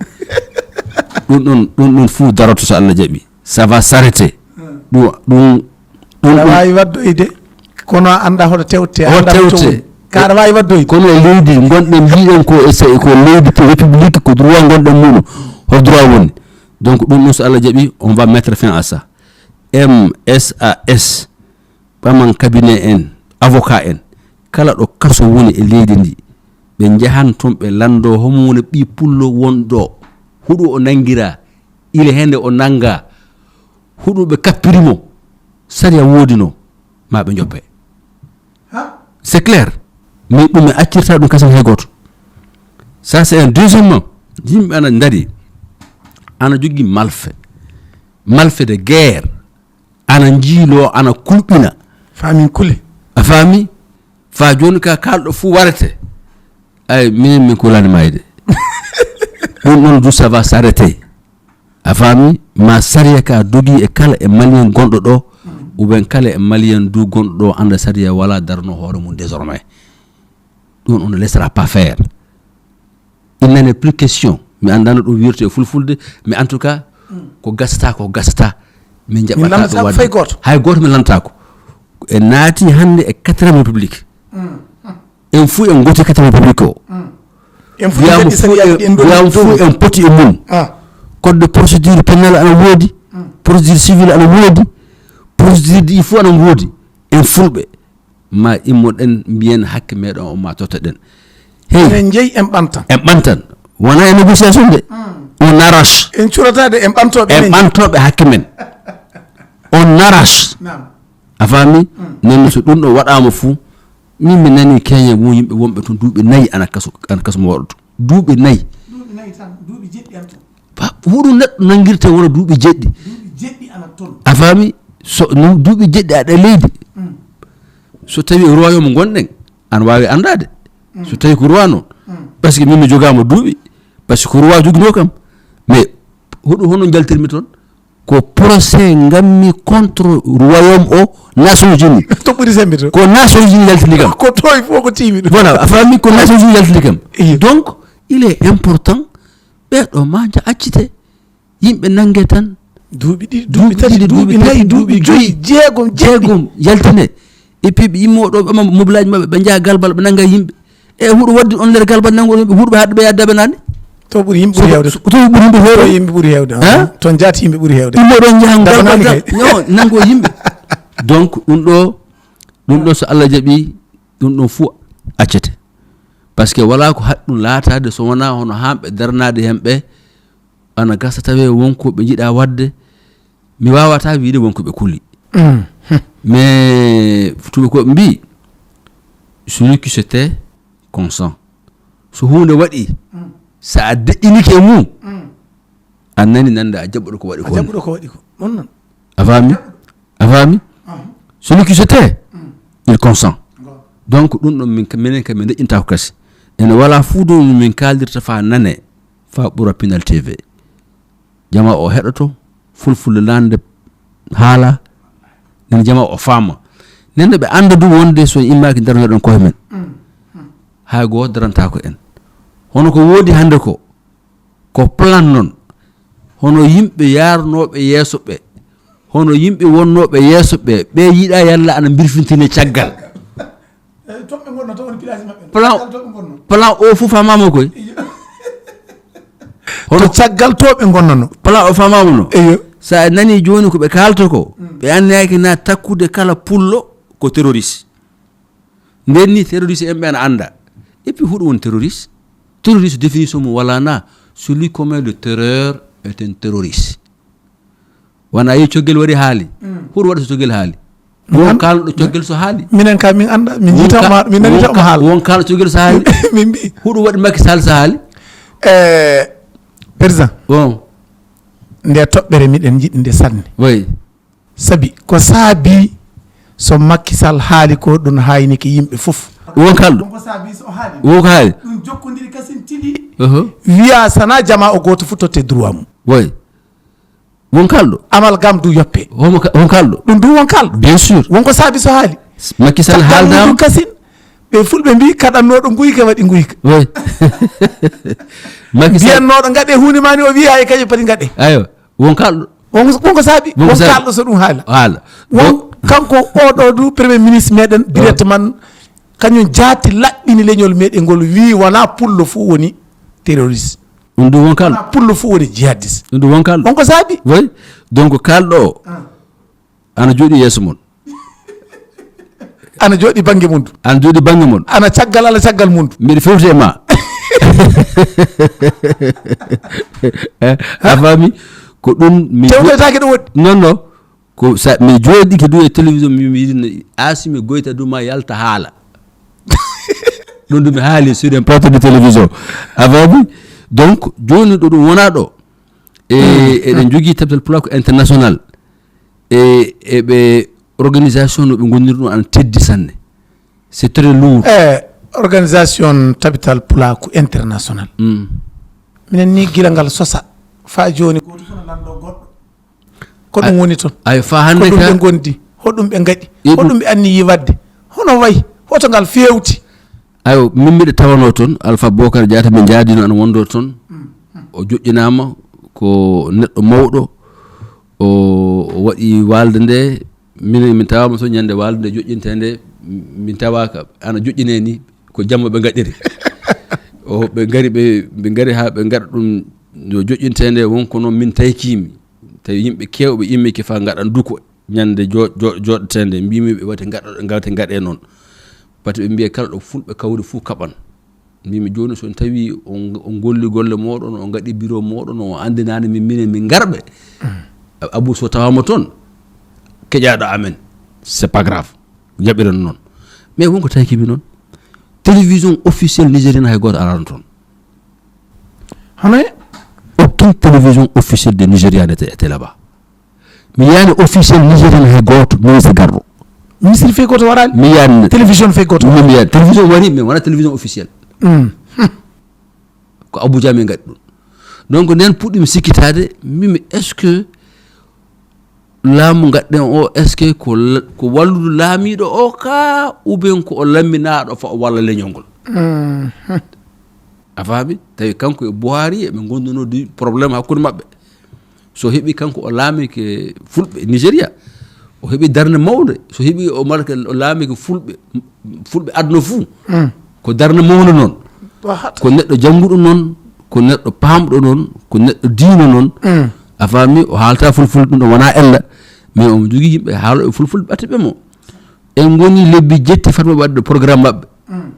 [SPEAKER 4] ɗum fuu daroto so Allah jaaɓi ça va s'arrêter ɗum
[SPEAKER 3] wawi waddoyde kono anda hoto tewte kaɗa wawi waddoyde
[SPEAKER 4] kono e leydi gonɗen mbiɗen ko leydi république ko droit gonɗen muɗum ho droit woni donc ɗum so Allah jaaɓi on va mettre fin à ça MSAS ɓaman cabinet en avocat en kala ɗo kaso woni e leydi ndi ɓe jahan toon ɓe lando homo woni ɓi pullo wonɗo huɗo o nangira ile hende o nanga huɗo ɓe kappirimo sariya woodino ma ɓe joppe c'est clair mais ɗum e accirta ɗum kasam hay goto ça c'est un deuxièmement yimɓe ana dari ana jogui malfe de guerre ana jiilo ana kulɓina
[SPEAKER 3] famin kule
[SPEAKER 4] a faami fa joni ka kalɗo fuu warete ay minen min kulani mayde ɗum ɗon du ça va s'arrêter a faami ma sariya ka dogui e kala e malien gonɗo ɗo ou bien kala e malien du gonɗo ɗo anda sariya wala darno hoore mum désormais ɗum on ne laissera pas faire il n'en est plus question mi andano ɗum wirte e fulfulde mais en tout cas ko gasata min jaɓata ɗo wadde hay goto mi lantako e naati hande e 4e république en fuu en goti 4e république o wiyama fuu en poti e mum code de procédure pénale ana woodi procédure civile ana woodi procédure ɗi fuu ana woodi en fulɓe ma immoɗen mbiyen hakke meɗen o ma tottaɗen
[SPEAKER 3] en jeeyi en ɓantan
[SPEAKER 4] wona e négociation de on arrache
[SPEAKER 3] en curatade en ɓantoɓe
[SPEAKER 4] hakke men on arrache a faami nenno so ɗum ɗo waɗama fuu min mi nani Kenya mo yimɓe wonɓe toon duuɓi 4 ana kaso mo waɗa to duuɓi 4 huɗum neɗɗo nangirte wona duuɓi jeɗɗi a faami so duuɓi jeɗɗi aɗa leydi so tawi royaume gonɗen ana wawi andade so tawi ko roi noon par ce que min mi jogama duuɓi par ce que ko roi jogino kam mais hono jaltirmi toon ko procès ngammi contre royaume o Nations Unies
[SPEAKER 3] to ɓuri sembe to
[SPEAKER 4] ko Nations Unies jaltini kam
[SPEAKER 3] ko toy fof ko timi ɗum
[SPEAKER 4] voilà a faami ko Nations Unies jaltini kam donc il est important ɓeɗo ma accite yimɓe nangue tan
[SPEAKER 3] duuɓi ɗiɗi duuɓi tati duuɓi nayi duuɓi joyi jeegom
[SPEAKER 4] yaltine et puis ɓe yimmoɗo ɓe mobilage mabɓe ɓe jaa galbal ɓe nangga yimɓe e huuɗo waddi on nder galbal nango yimɓe huuɗo ɓe haɗa ɓe yaddaɓe nane
[SPEAKER 3] to ɓuuri yimɓe ɓuuri hewde
[SPEAKER 4] to ɓuuri yimɓe hewde
[SPEAKER 3] yimɓe ɓuuri hewde toon jaati yimɓe ɓuuri hewde
[SPEAKER 4] yimmoɗon jaha galbal non nango yimɓe donc ɗum ɗo so Allah jaɓi ɗum ɗon fuu accete par ce que wala ko haɗi ɗum laatade so wona hono hamɓe darnade hemɓe ana gasa tawe wonko ɓe jiiɗa wadde mi wawata wiide wonko ɓe kuli mais tuɓe ko ɓe mbi celui qui se tait consent so hunde waɗi sa a deƴƴinike e mum a nani nande a jaɓɓuɗo ko waɗi
[SPEAKER 3] ko ɗon non
[SPEAKER 4] a faami celui qui se tait il consent donc ɗum ɗon minen kam min deƴƴinta ko kasi ene wala fuu dow min kaldirta fa nane fa ɓura Pinal TV jama o heɗoto fulfulde lande haala nen jama o faama nenne ɓe anda du wonde so immaki darnoɗen koye men hay goo daranta ko en hono ko woodi hande ko plan noon hono yimɓe yarnoɓe yeeso ɓe hono yimɓe wonnoɓe yeeso ɓe ɓe yiiɗa yalla ana birfintine caggal plan o fof famama koye
[SPEAKER 3] hono caggal toɓe gonnono
[SPEAKER 4] plan o famama no sa nani joni ko ɓe kalta ko ɓe annaki na takkude kala pullo ko terroriste nden ni terroriste en ɓe ana anda et puis huɗo woni terroriste définition mum wala na celui commet le terreur est un terroriste wona yi coggel waɗi haali huɗo waɗa so coggel haali won kalɗo coggel so haali
[SPEAKER 3] minen kam min anda min jitama min nanitama haala
[SPEAKER 4] won kalɗo coggel so haali
[SPEAKER 3] min mbi
[SPEAKER 4] huɗo waɗi Macky Sall so haali
[SPEAKER 3] président
[SPEAKER 4] bon
[SPEAKER 3] nde toɓɓere miɗen jiɗi nde sanne
[SPEAKER 4] oui
[SPEAKER 3] sabi ko saabi so Macky Sall haali ko ɗum hayniki yimɓe fof
[SPEAKER 4] won kalɗo
[SPEAKER 3] ko saabi so haali
[SPEAKER 4] won ko haali
[SPEAKER 3] ɗum jokkodiri kasin tiɗi wiya sana jama o goto fu totte droit mum
[SPEAKER 4] oui won kalɗo
[SPEAKER 3] amalgame du yoppe
[SPEAKER 4] won kalɗo
[SPEAKER 3] ɗum du won kalɗo
[SPEAKER 4] bien sûr
[SPEAKER 3] wonko saabi so haali
[SPEAKER 4] Macky Sall haaldama
[SPEAKER 3] kasin ɓe fulɓe mbi kaɗannoɗo guyka waɗi guyka
[SPEAKER 4] oui Macky Sall
[SPEAKER 3] biyannoɗo gaɗe hunde mani o wi hay kañum pati gaɗe
[SPEAKER 4] ayo won kalɗo
[SPEAKER 3] wonko saabi won kalɗo so ɗum haala won kanko oɗo du premier ministre meɗen directement kañum jaati laɓɓini leñol meɗen ngol wi wona pullo fuu woni terroriste
[SPEAKER 4] ɗum du won kalɗo
[SPEAKER 3] wona pullo fuu woni jihadiste
[SPEAKER 4] ɗum du won kalɗo
[SPEAKER 3] wonko saabi
[SPEAKER 4] oui donc kalɗo o ana jooɗi yeeso mon
[SPEAKER 3] ana jooɗi banggue mum
[SPEAKER 4] ana jooɗi banggue mon
[SPEAKER 3] ana caggal ala caggal mum
[SPEAKER 4] mbiɗa fewti e ma a faami ko ɗum mi
[SPEAKER 3] tewtetake ɗo woɗɗi
[SPEAKER 4] non ko sa mi jooɗike du e télévision mi yiɗino asimi goyta du ma yalta haala ɗum ɗum mi haali sur un plateau de télévision a faami donc joni ɗo ɗum wona ɗo eɗen jogui tabtal pulako international ɓe organisation no ɓe goniri ɗum ana teddi sanne c'est très lourd
[SPEAKER 3] organisation tabital pulako international minen ni gila ngal sosa fa joni goto fof no lando goɗɗo ko ɗum woni toon
[SPEAKER 4] ay fa hande
[SPEAKER 3] ko ɗum ɓe gondi hoɗum ɓe gaɗi hoɗum ɓe anniyi wadde hono wayi hoto ngal fewti
[SPEAKER 4] ayo min mbiɗa tawano toon Alpha Bocar Diatta min jaadino ana wondo toon o joƴƴinama ko neɗɗo mawɗo o waɗi walde nde min tawama toon ñande walde nde joƴƴintede min tawaka ana joƴƴine ni ko jamma ɓe gaɗiri o ɓe gari ha ɓe gaɗa ɗum no joƴƴintede wonko noon min taykimi tawi yimɓe kewɓe immiki fa gaɗan duko ñande joɗetede mbimi ɓe wate gaɗe noon pati ɓe mbiya kala ɗo fulɓe kawri fuu kaɓan mbimi joni so tawi on golli golle moɗon o gaɗi bureau moɗon o andinani minen min garɓe Abou so tawama toon keƴaɗo amen c'est pas grave jaɓiran noon mais wonko taykimi noon télévision officielle nigérienne hay goto arano toon
[SPEAKER 3] honoye
[SPEAKER 4] aucune télévision officielle de Nigéria n'était là-bas mi yani officiel nigérienne hay goto ministre garɗo
[SPEAKER 3] ministre fe goto warani
[SPEAKER 4] mi yani
[SPEAKER 3] télévision fe goto
[SPEAKER 4] mi yani télévision wari mais wona télévision officielle ko Abuja min gaɗi ɗum donc nden puɗɗimi sikkitade mimi est ce que laamu gaɗɗen o est ce que ko wallude laamiɗo o ka ou bien ko o lamminaɗo fa o walla leñol ngol a faami tawi kanko e Buhari eɓe gondunodi probléme hakkude mabɓe so heɓi kanko o laamike fulɓe Nigéria o heɓi darde mawde so heɓi o marke o laamike fulɓe aduna fuu ko darde mawde noon ko neɗɗo jannguɗo noon ko neɗɗo paamɗo noon ko neɗɗo diino noon a faami o haalta fulfulde ɗum ɗo wona ella mais omo jogii yimɓe haaloɓe fulfulde ɓattiɓe mo en goni lebbi jetti fatma waɗde programme maɓɓe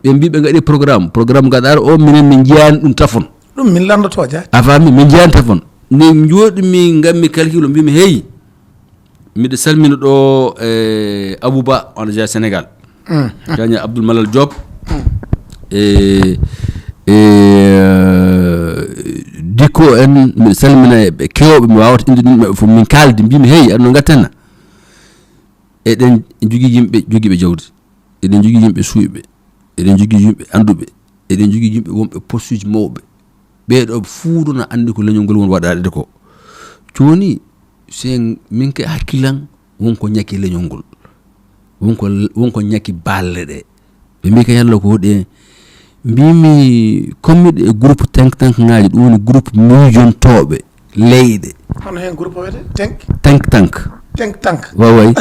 [SPEAKER 4] ɓe mbi ɓe gaɗi programme gaɗaɗo o minen min jiyani ɗum tafon
[SPEAKER 3] ɗum min landoto ja
[SPEAKER 4] a faami min jiyani tafon min jooɗimi gammi calcule mbimi heyi miɗa salmina ɗo Abouba on ja Sénégal kañum Abdoul Malal Diop dikko en miɗa salmina ɓe kewɓe mi wawata inde ɗumɓe fof min kaldi mbimi heyi aɗa no gattenna eɗen jogui yimɓe joguiɓe jawdi eɗen jogui yimɓe suyɓe eɗen jogui yimɓe anduɓe eɗen jogui yimɓe wonɓe poste uji mawɓe ɓeɗo fuu no andi ko leñol ngol won waɗade ko joni sen min ke hakkillan wonko ñaki leñol ngol wonko ñaki balle ɗe ɓe mbi ka yalla ko hoɗi mbimi commiɗe e groupe tank ngaji ɗum woni groupe miijontoɓe leyɗe
[SPEAKER 3] hono hen groupe wiyete
[SPEAKER 4] tank way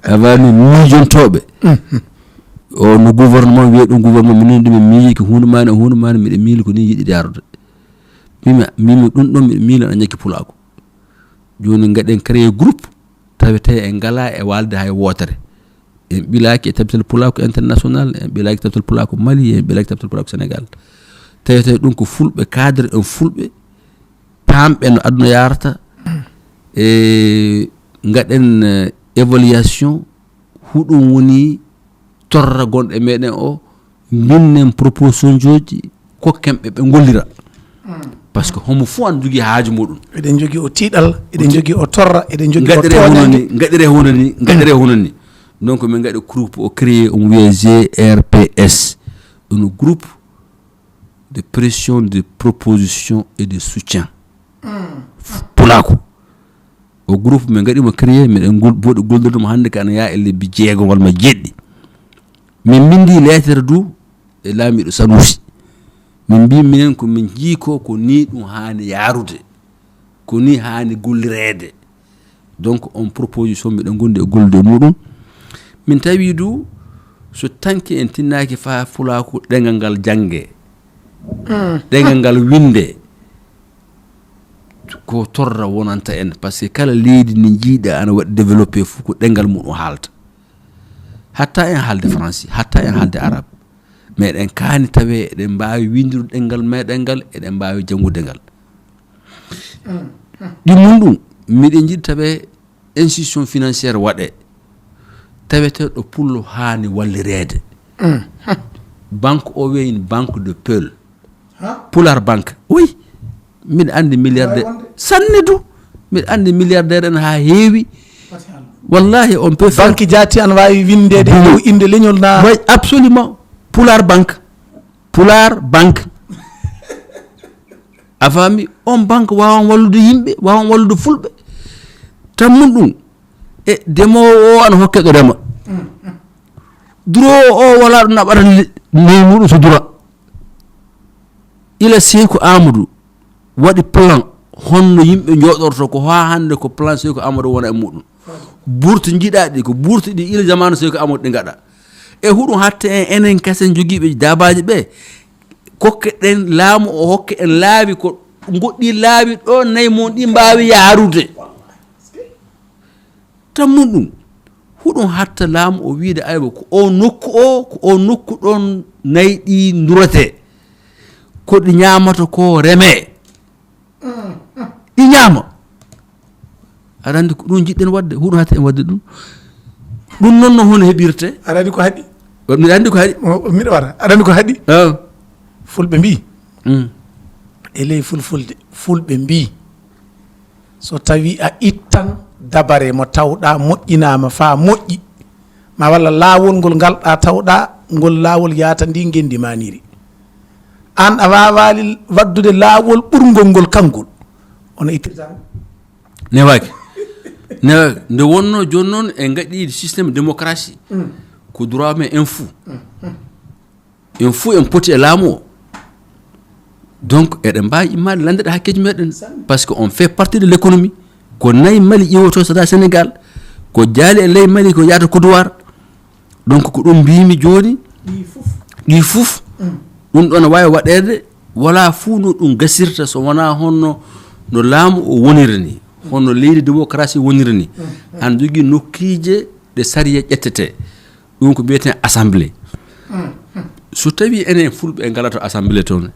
[SPEAKER 4] awani miijontoɓe o no gouvernement wiye ɗum gouvernement minen ɗum miiji ko hunde mani miɗe miili ko ni yiɗi yarude mimi ɗum ɗon miɗe miila a ñakki pulako joni gaɗen créé groupe tawete en ngala e walde hay wotere en ɓilaki e tabital pulako international en ɓilaki tabital pulako Mali en ɓilaki tabital pulako Sénégal tawete ɗum ko fulɓe cadre en fulɓe pamɓe no aduna yarata e gaɗen évaluation huɗum woni torra gonɗo e meɗen o mbinnen proposition joji kokkemɓe ɓe gollira par ce que homo fuu an jogui haaju muɗum
[SPEAKER 3] eɗen jogui o tiiɗal eɗen jogui o torra eɗen jogui
[SPEAKER 4] gaɗire hunde ni donc min gaɗi groupe o créé on wiye GRPS un groupe de pression de proposition et de soutien pulako o groupe min gaɗimo créé miɗen boɗi goldirɗum hannde ka ana yaa e lebbi 6 walla 7 min bindi lettere du e laamiɗo Sanusi min mbi minen ko min jiiko ko ni ɗum haani yarude ko ni haani gollirede donc on proposition miɗen gondi e gollude muɗum min tawi du so tanki en tinnaki fa fulako ɗengal ngal jangge ɗengal ngal winde ko torra wonanta en par ce que kala leydi ni jiiɗa ana waɗi développé fuu ko ɗengal muɗum haalta hatta en haalde français hatta en haalde arabe mais eɗen kaani tawe eɗen mbawi windude ɗengal meɗen ngal eɗen mbawi janngude ngal ɗimmum ɗum miɗen jiɗi tawe institution financiére waɗe taweteɗo pullo haani wallirede banque o weyni banque de Peul Pular banque oui mbiɗa andi milliardaire sanne du mbiɗa andi milliardaire en ha heewi wallahi on peut faire
[SPEAKER 3] banque jaati an wawi windede dow inde leñol na
[SPEAKER 4] oui absolument Pular banque a faami on banque wawan wallude yimɓe wawan wallude fulɓe tammum ɗum e demowo o ana hokke ɗo rema durowo o wala ɗo naɓata ley muɗum so dura ila Seykou Amadou waɗi plan honno yimɓe jooɗorto ko ha hande ko plan Seykou Amadou wona e muɗum burti jiiɗa ɗi ko burti ɗi ila jamanu Seykou Amadou ɗi gaɗa e huɗum hatta en enen kasen joguiɓe dabaji ɓe kokke ɗen laamu o hokke en laabi ko goɗɗi laabi ɗo nayyi mon ɗi mbawi yarude tammum ɗum huɗum hatta laamu o wiide aywa ko o nokku ɗon nayyi ɗi durate ko ɗi ñamata ko reme ɗi ñaama aɗa andi ko ɗum jiɗɗen wadde huɗum hatta en wadde ɗum noon no hono heɓirte
[SPEAKER 3] aɗa andi ko haɗi
[SPEAKER 4] miɗa andi ko haɗi
[SPEAKER 3] miɗa wara aɗa andi ko haɗi fulɓe mbi e ley fulɓe mbi so tawi a ittan dabare mo tawɗa moƴƴinama fa moƴƴi ma walla laawol ngol ngalɗa tawɗa ngol laawol yata ndi gendi maniri an a wawali waddude laawol ɓurgol ngol kangol ono ittirta
[SPEAKER 4] newaki nde wonno joni noon e gaɗi systéme démocratie ko droit men en fou en poti e laamu o donc eɗen mbawi immade landeɗe hakkeji meɗen par ce que on fait partie de l' économie ko nayi Mali ƴewoto sada Sénégal ko jaali e ley Mali ko yahata Côte d'Ivoire donc ko ɗum mbimi joni ɗi fof ɗum ɗon wawi waɗede wala fuu no ɗum gasirta so wona honno no laamu o woniri ni honno leydi démocratie woniri ni an jogui nokkije ɗe sariya ƴettete ɗum ko mbiyeten assemblée so tawi enen fulɓe galata assemblée toon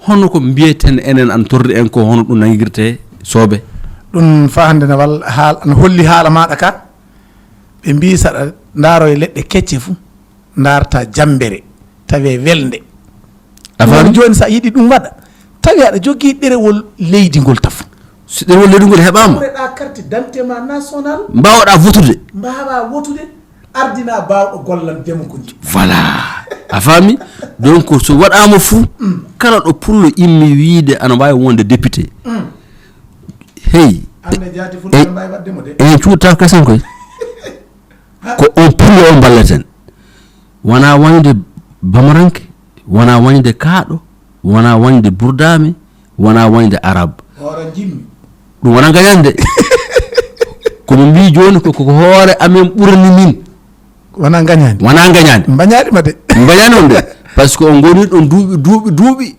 [SPEAKER 4] hono ko mbiyeten enen an torde en ko hono ɗum nangirte soobe
[SPEAKER 3] ɗum fa hande ne holli haala maɗa ka ɓe mbi saɗa ndaaro e leɗɗe kecce fuu darta jambere tawe welde afan joni sa yiɗi ɗum waɗa tawi aɗa jogui ɗerewol leydi ngol taf
[SPEAKER 4] so ɗerewol leydi ngol heɓama
[SPEAKER 3] ɗa carte d'identité ma national
[SPEAKER 4] mbawɗa wotude
[SPEAKER 3] mbawa wotude ardina bawɗo gollam demukoji
[SPEAKER 4] voilà a faami donc so waɗama fuu kala ɗo pullo immi wiide ana wawi wonde député hey en cuuta kasen koy ko on pullo on ballaten wona wañde bamaranke wona wañde kaaɗo wona wañde burdame wona wañde arabe ɗum wona gañande kono mbi joni koko hoore amen ɓurani min
[SPEAKER 3] wona gañani mbañaɗima de
[SPEAKER 4] mbañani on de par ce que on goni ɗon duuɓi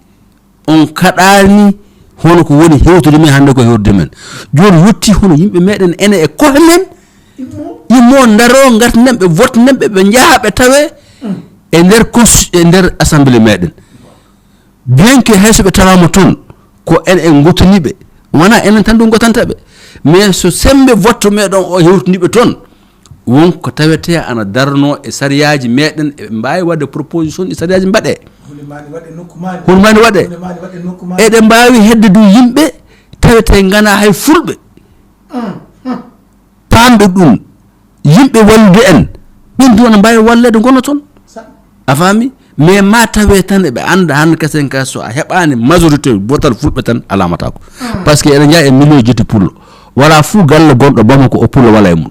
[SPEAKER 4] on kaɗani hono ko woni hewtude men hande ko hewtude men joni yetti hono yimɓe meɗen ene e kohe men immo daro gartanen ɓe votanen ɓe jaaha ɓe tawe e nder assemblée meɗen bien que hayso ɓe tawama toon ko en gottaniɓe wona enen tan ɗum gotantaɓe mais so sembe vote meɗon o hewtaniɓe toon wonko tawete ana darno e sariyaji meɗen e mbawi wadde proposition ɗi sariyaji mbaɗe hulmani waɗe eɗen mbawi hedde du yimɓe tawete gana hay fulɓe pamɓe ɗum yimɓe wallude en ɓen du ana mbawi wallede gona toon a faami mais ma tawe tan eɓe anda hande kasen ka so a heɓani majorité botal fulɓe tan alamata ko par ce que eɗen jaa e million jetti pullo wala fuu galle gonɗo Bamako o pullo wala e mum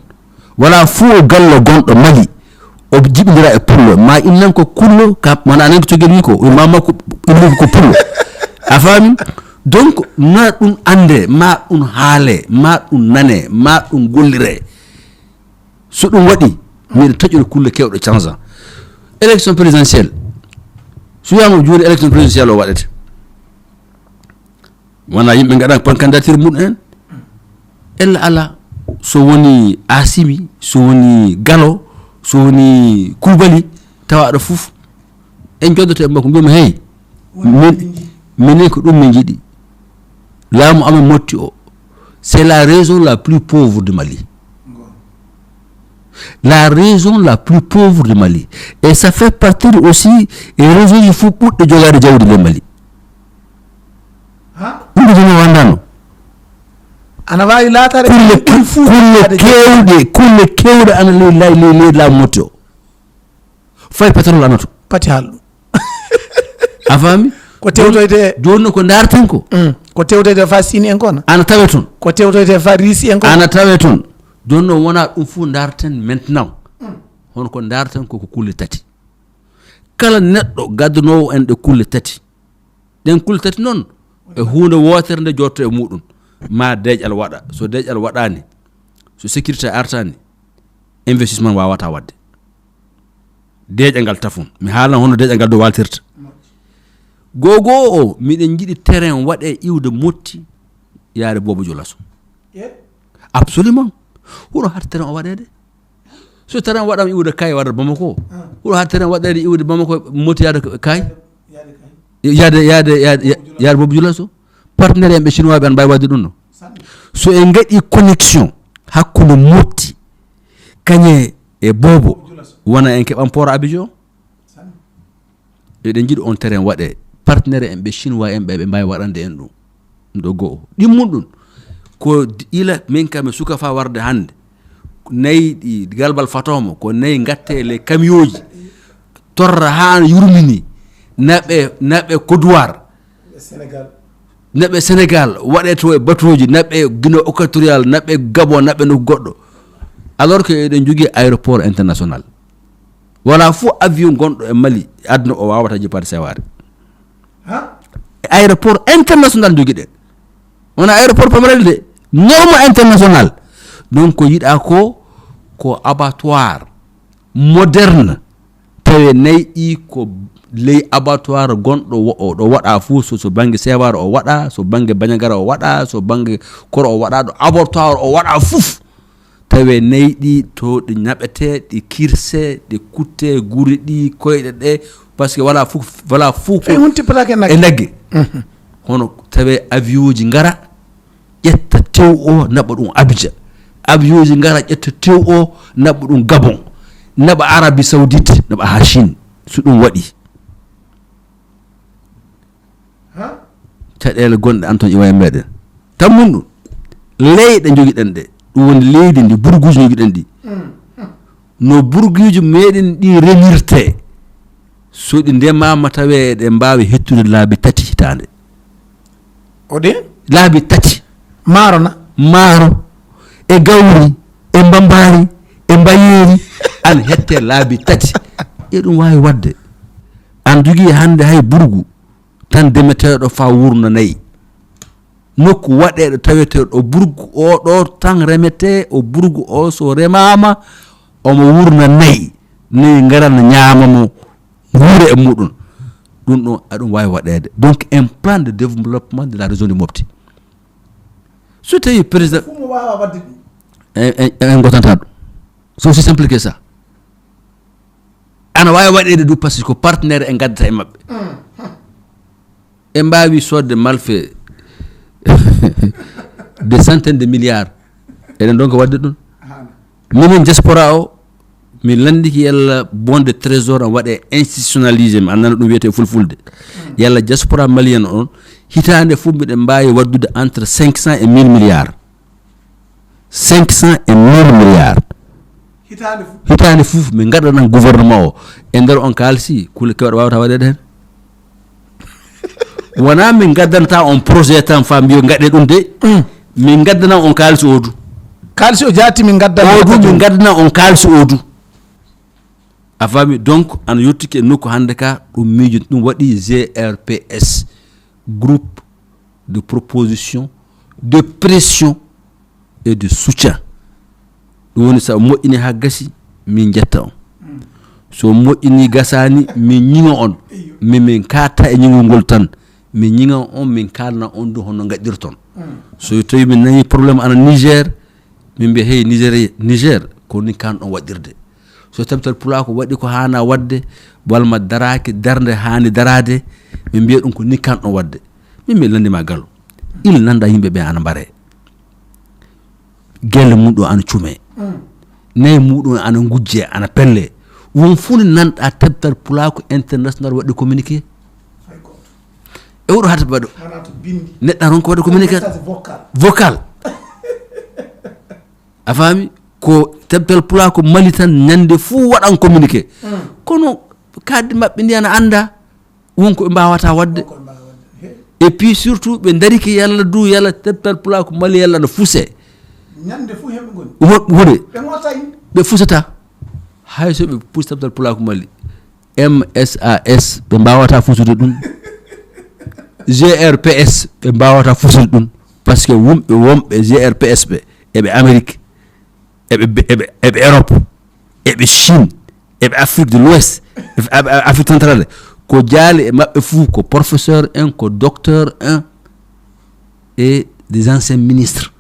[SPEAKER 4] wala fuu galle gonɗo Mali o jiɓidira e pullo ma innan ko kullo ka wona anen ko cogel wi ko mama ko illuko ko pullo a faami donc na ɗum ande ma ɗum haale ma ɗum nane ma ɗum gollire so ɗum waɗi miɗa taƴude kulle kewɗe changeant élection présidentielle so wiyama joni élection présidentielle o waɗete wona yimɓe gaɗa pan candidature muɗum en ella ala so woni Asimi so woni Gallo so woni Koulibaly tawaɗo fof en joddoto e makko mbiyamo hey minen ko ɗum min jiiɗi laamu amen motti o c'est la région la plus pauvre de Mali la région la plus pauvre de Mali et ça fait partie aussi et région ji fof ɓuɗɗo jogade jawdi le Mali ɗum ɗo joni wandano
[SPEAKER 3] ana wawi laatare
[SPEAKER 4] kulle kewɗe ana ley laamu motti o fay pétrole anato
[SPEAKER 3] pati haal ɗum
[SPEAKER 4] a faami
[SPEAKER 3] ko tewtoyde
[SPEAKER 4] joni ko darten ko
[SPEAKER 3] ko tewtoyde fa Sini en kona
[SPEAKER 4] ana tawe toon
[SPEAKER 3] ko tewtoyde fa Risi en kona
[SPEAKER 4] ana tawe toon joni noon wona ɗum fuu darten maintenant hono ko darten koko kulle tati kala neɗɗo gaddanowo en ɗe kulle tati ɗen kulle tati noon e hunde wotere nde jotto e muɗum ma deƴƴal waɗa so deƴƴal waɗani so sécurité artani investissement wawata wadde deƴƴal ngal tafon mi haalan hono deƴƴal ngal do waltirta gogo o miɗen jiiɗi terrain waɗe iwde motti yaade Bobo Dioulasso absolument huɗo har terrain o waɗede so terrain waɗama iwde kay waɗata Bamako huɗo har terrain waɗede iwde Bamako motti yaade kay yaade Bobo Dioulasso partenaire en ɓe chinois ɓe an mbawi wadde ɗum no so en gaɗi connexion hakkude motti kañe e Bobo wona en keɓan port Abidjan eɗen jiiɗi on terrain waɗe partenaire en ɓe chinois en ɓe mbawi waɗande en ɗum ɗo goho ɗimmun ɗum ko ila min kam e suka fa warde hande nayi ɗi galbal fatomo ko nayi gatte les camion ji torra ha yurmini naɓe Côte d'Ivoire naɓe Sénégal waɗe to e batoji naɓe Guinée équatoriale naɓe Gabon naɓe no goɗɗo alors que eɗen jogui aéroport international wala fo avion gonɗo e Mali aduna o wawata jippade seware aéroport international jogiɗen wona aéroport pamarel de norme international donc ko yiɗa ko abattoir moderne tawe nayi ko ley abattoir gonɗo ɗo waɗa fuu so bange sewar o waɗa so bange bañagara o waɗa so bange koro o waɗa ɗo abattoir o waɗa fuf tawe nayɗi to ɗi ñaɓete ɗi kirse ɗi kutte guri ɗi koyɗe ɗe par ce que wala fuu ko e nagge hono tawe avion ji ngara ƴetta tew o naɓa ɗum Abidjan avion ji ngara ƴetta tew o naɓa ɗum Gabon naɓa Arabie Saoudite naɓa ha Chine so ɗum waɗi caɗele gonɗe an toon iwa e meɗen tammun ɗum leyɗe jogiɗen ɗe ɗum woni leydi ndi burguji jogiɗen ɗi no burguji meɗen ɗi remirte so ɗi ndemama tawe ɗe mbawi hettude laabi 3 hitande
[SPEAKER 3] ode
[SPEAKER 4] laabi 3 maaro e gawri e mbambari e mbayeri an hette laabi 3 e ɗum wawi wadde an jogui hande hay burgu tan demeteɗo fa wurno 4 nokku waɗeɗo taweteɗo burgu o ɗo tan remete o burgu o so remama omo wurna 4 ni garana ñamamo wuure e muɗum ɗum ɗon aɗum wawi waɗede donc un plan de développement de la région de Mopti so tawi président en gotanta ɗum c'est aussi simple que ça ana wawi waɗede ɗum par ce que ko partenaire e gaddata e mabɓe e mbawi sodde malfe des centaines de milliards eɗen donc wadde ɗum minen diaspora o mi landiki yalla bonde trésor on waɗe institutionnalisé mi annana ɗum wiyete fulfulde yalla diaspora malien on hitande fof mbiɗen mbawi waddude entre 500 et 1000 milliards 500 et 1000 milliards hitande fof min gaɗanan gouvernement o e nder on kalsi kulle kewɗe wawata waɗede hen wona min gaddanta on projet tan fa mbiyo gaɗe ɗum de min gaddana on kalisi odu
[SPEAKER 3] kalisi o jaati min gaddana
[SPEAKER 4] on kalisi odu a fami donc ana yettike nokku hande ka ɗum miijo ɗum waɗi GRPS groupe de proposition de pression et de soutien ɗum woni sa moƴƴini ha gasi min jetta on so moƴƴini gasani min ñiŋa on min kaata e ñiŋol ngol tan min ñiŋa on min kalna on ɗum hono gaɗirton so tawi min nani probléme ana Niger min mbiya hey Niger ko ni kan ɗon waɗirde so tabital pula ko waɗi ko hana wadde walma daraki darde hani darade min mbiya ɗum ko ni kan ɗon wadde min mi landima gallo il nanda yimɓe ɓe ana mbare gelle muɗum ana cuume nayi muɗum ana gujje ana pelle won fu ne nanɗa tabital pula ko international waɗi communiqué e oɗo hata baɗo neɗɗa ron ko waɗi communiqué vocal a faami ko tabital pula ko Mali tan ñande fuu waɗan communiqué kono kaddi maɓɓe ndi ana anda wonko ɓe mbawata wadde et puis surtout ɓe dariki yalla du yalla tabital pula ko Mali yalla no fuse
[SPEAKER 3] ñande fuu heɓe goni
[SPEAKER 4] wode
[SPEAKER 3] ɓe
[SPEAKER 4] fusata hay so ɓe pusi tabital pula ko Mali MSAS ɓe mbawata fusude ɗum GRPS ɓe mbawata fusude ɗum par ce que wonɓe GRPS ɓe eɓe Amérique eɓe Europe eɓe Chine eɓe Afrique de l'Ouest eɓe Afrique centrale ko jaali e maɓɓe fuu ko professeur un ko docteur un et des anciens ministres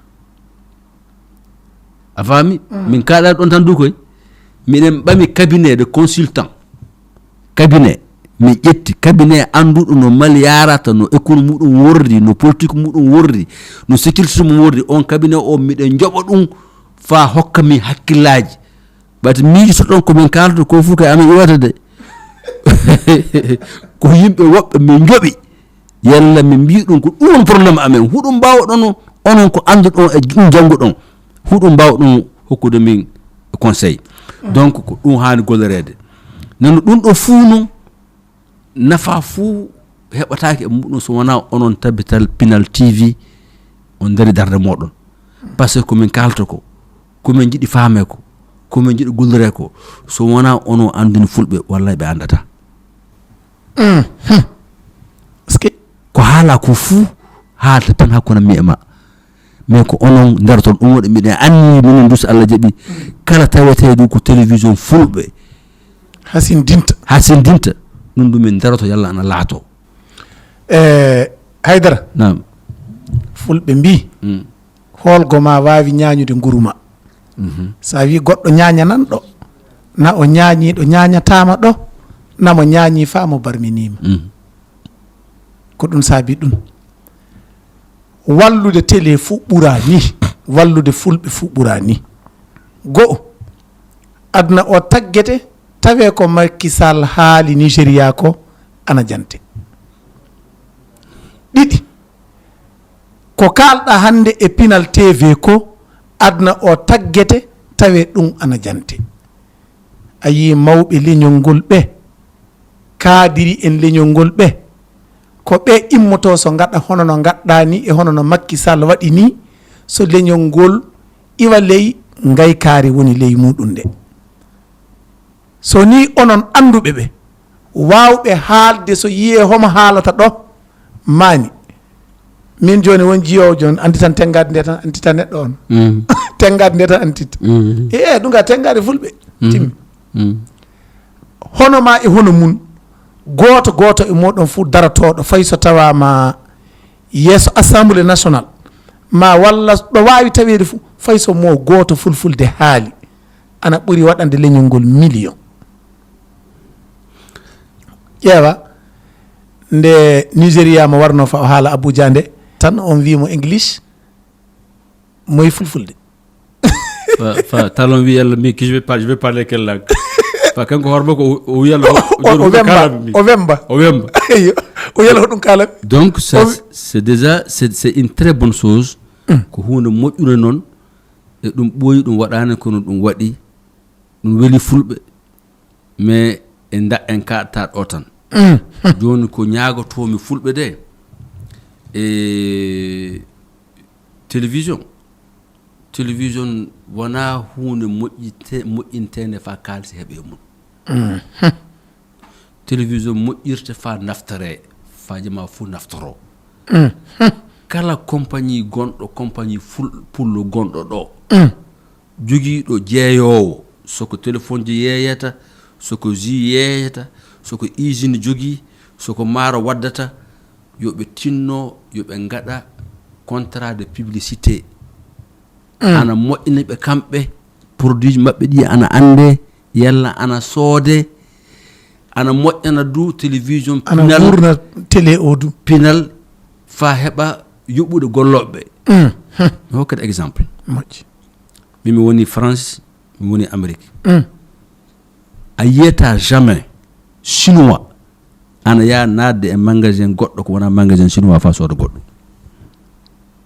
[SPEAKER 4] a faami min kaɗa ɗon tan du koy miɗen ɓami cabinet de consultant cabinet mi ƴetti cabinet anduɗo no Mali yarata no économie muɗum wordi no politique muɗum wordi no sécurité mum wordi on cabinet o miɗen joɓa ɗum fa hokka min hakkillaji bati miijo ɗon komin kalata ko fof kay amin iwata de ko yimɓe woɓɓe min joɓi yalla min mbi ɗum ko ɗum probléme amen huɗum mbawɗon onon ko anduɗon e ɗum jangguɗon huɗum mbawɗum hokkude min conseil donc ko ɗum hani gollorede nano ɗum ɗo fuu noon nafa fuu heɓataki e muɗum so wona onon tabital Pinal TV on dari darde moɗon par ce que komin kalata ko komin jiiɗi faame ko komin jiiɗi gollore ko so wona onon anduni fulɓe wallahi ɓe andata
[SPEAKER 3] parce que
[SPEAKER 4] ko haala kala ko fu haalta tan hakkunde mi e ma mais ko onon darton ɗum waɗi miɗen anni minen dus Allah jaɓi kala taweteɗo ko télévision fulɓe hasindinta ɗum ɗum min daroto yalla ana laato
[SPEAKER 3] haydara
[SPEAKER 4] nam
[SPEAKER 3] fulɓe mbi holgo ma wawi ñañude nguruma sa wi goɗɗo ñañanan ɗo na o ñañiɗo ñañatama ɗo namo ñañi fa mo barminima ko ɗum saabi ɗum wallude télé fu ɓura ni wallude fulɓe fu ɓura ni go'o aduna o taggete tawe ko Macky Sall haali Nigéria ko ana jante ɗiɗi ko kalɗa hande e Pinal TV ko aduna o taggete tawe ɗum ana jante a yi mawɓe leñol ngol ɓe kaadiri en leñol ngol ɓe ko ɓe immoto so gaɗa hono no gaɗɗa ni e hono no Macky Sall waɗi ni so leñol ngol iwa ley ngaykari woni ley muɗum nde so ni onon anduɓe ɓe wawɓe haalde so yiye homo haalata ɗo mani min joni won jiyowo joni andi tan tengade nde tan antita neɗɗo on tengade nde tan antita ɗum ga tengade fulɓe timmi hono ma e hono mun goto e moɗon fu daratoɗo fay so tawama yeeso assemblée nationale ma walla ɗo wawi tawede fu fay so mo goto fulfulde haali ana ɓuuri waɗande leñol ngol million ƴeewa nde Nigéria mo warno fa o haala Abuja nde tan on wimo English moy fulfulde
[SPEAKER 4] fa talon wi yalla mi je vais parler quelle langue fa kanko hormo ko o yalla
[SPEAKER 3] o wemba
[SPEAKER 4] o
[SPEAKER 3] yalla ɗum kala
[SPEAKER 4] donc ça c'est déjà c'est une très bonne chose ko hunde moƴƴude noon e ɗum ɓooyi ɗum waɗani kono ɗum waɗi ɗum weli fulɓe mais en kaɗata ɗo tan joni ko ñagotomi fulɓe de e télévision wona hunde moƴƴintede fa kalisi heeɓe mum télévision moƴƴirte fa naftore fa jama fo naftoro kala compagnie gonɗo compagnie pullo gonɗo ɗo joguiɗo jeeyowo soko téléphone ji yeeyata soko jus yeeyata soko usine jogui soko maaro waddata yoɓe tinno yoɓe gaɗa contrat de publicité ana moƴƴina ɓe kamɓe produit ji maɓɓe ɗi ana ande yalla ana soode ana moƴƴana du télévision
[SPEAKER 3] ana wurna télé o du
[SPEAKER 4] Pinal fa heɓa yoɓude golloɓe mi hokkata exemple
[SPEAKER 3] moƴƴi
[SPEAKER 4] mimi woni France mi woni Amérique a yiyata jamais chinois ana yaa nadde e magasin goɗɗo ko wona magasin chinois fa sooda goɗɗo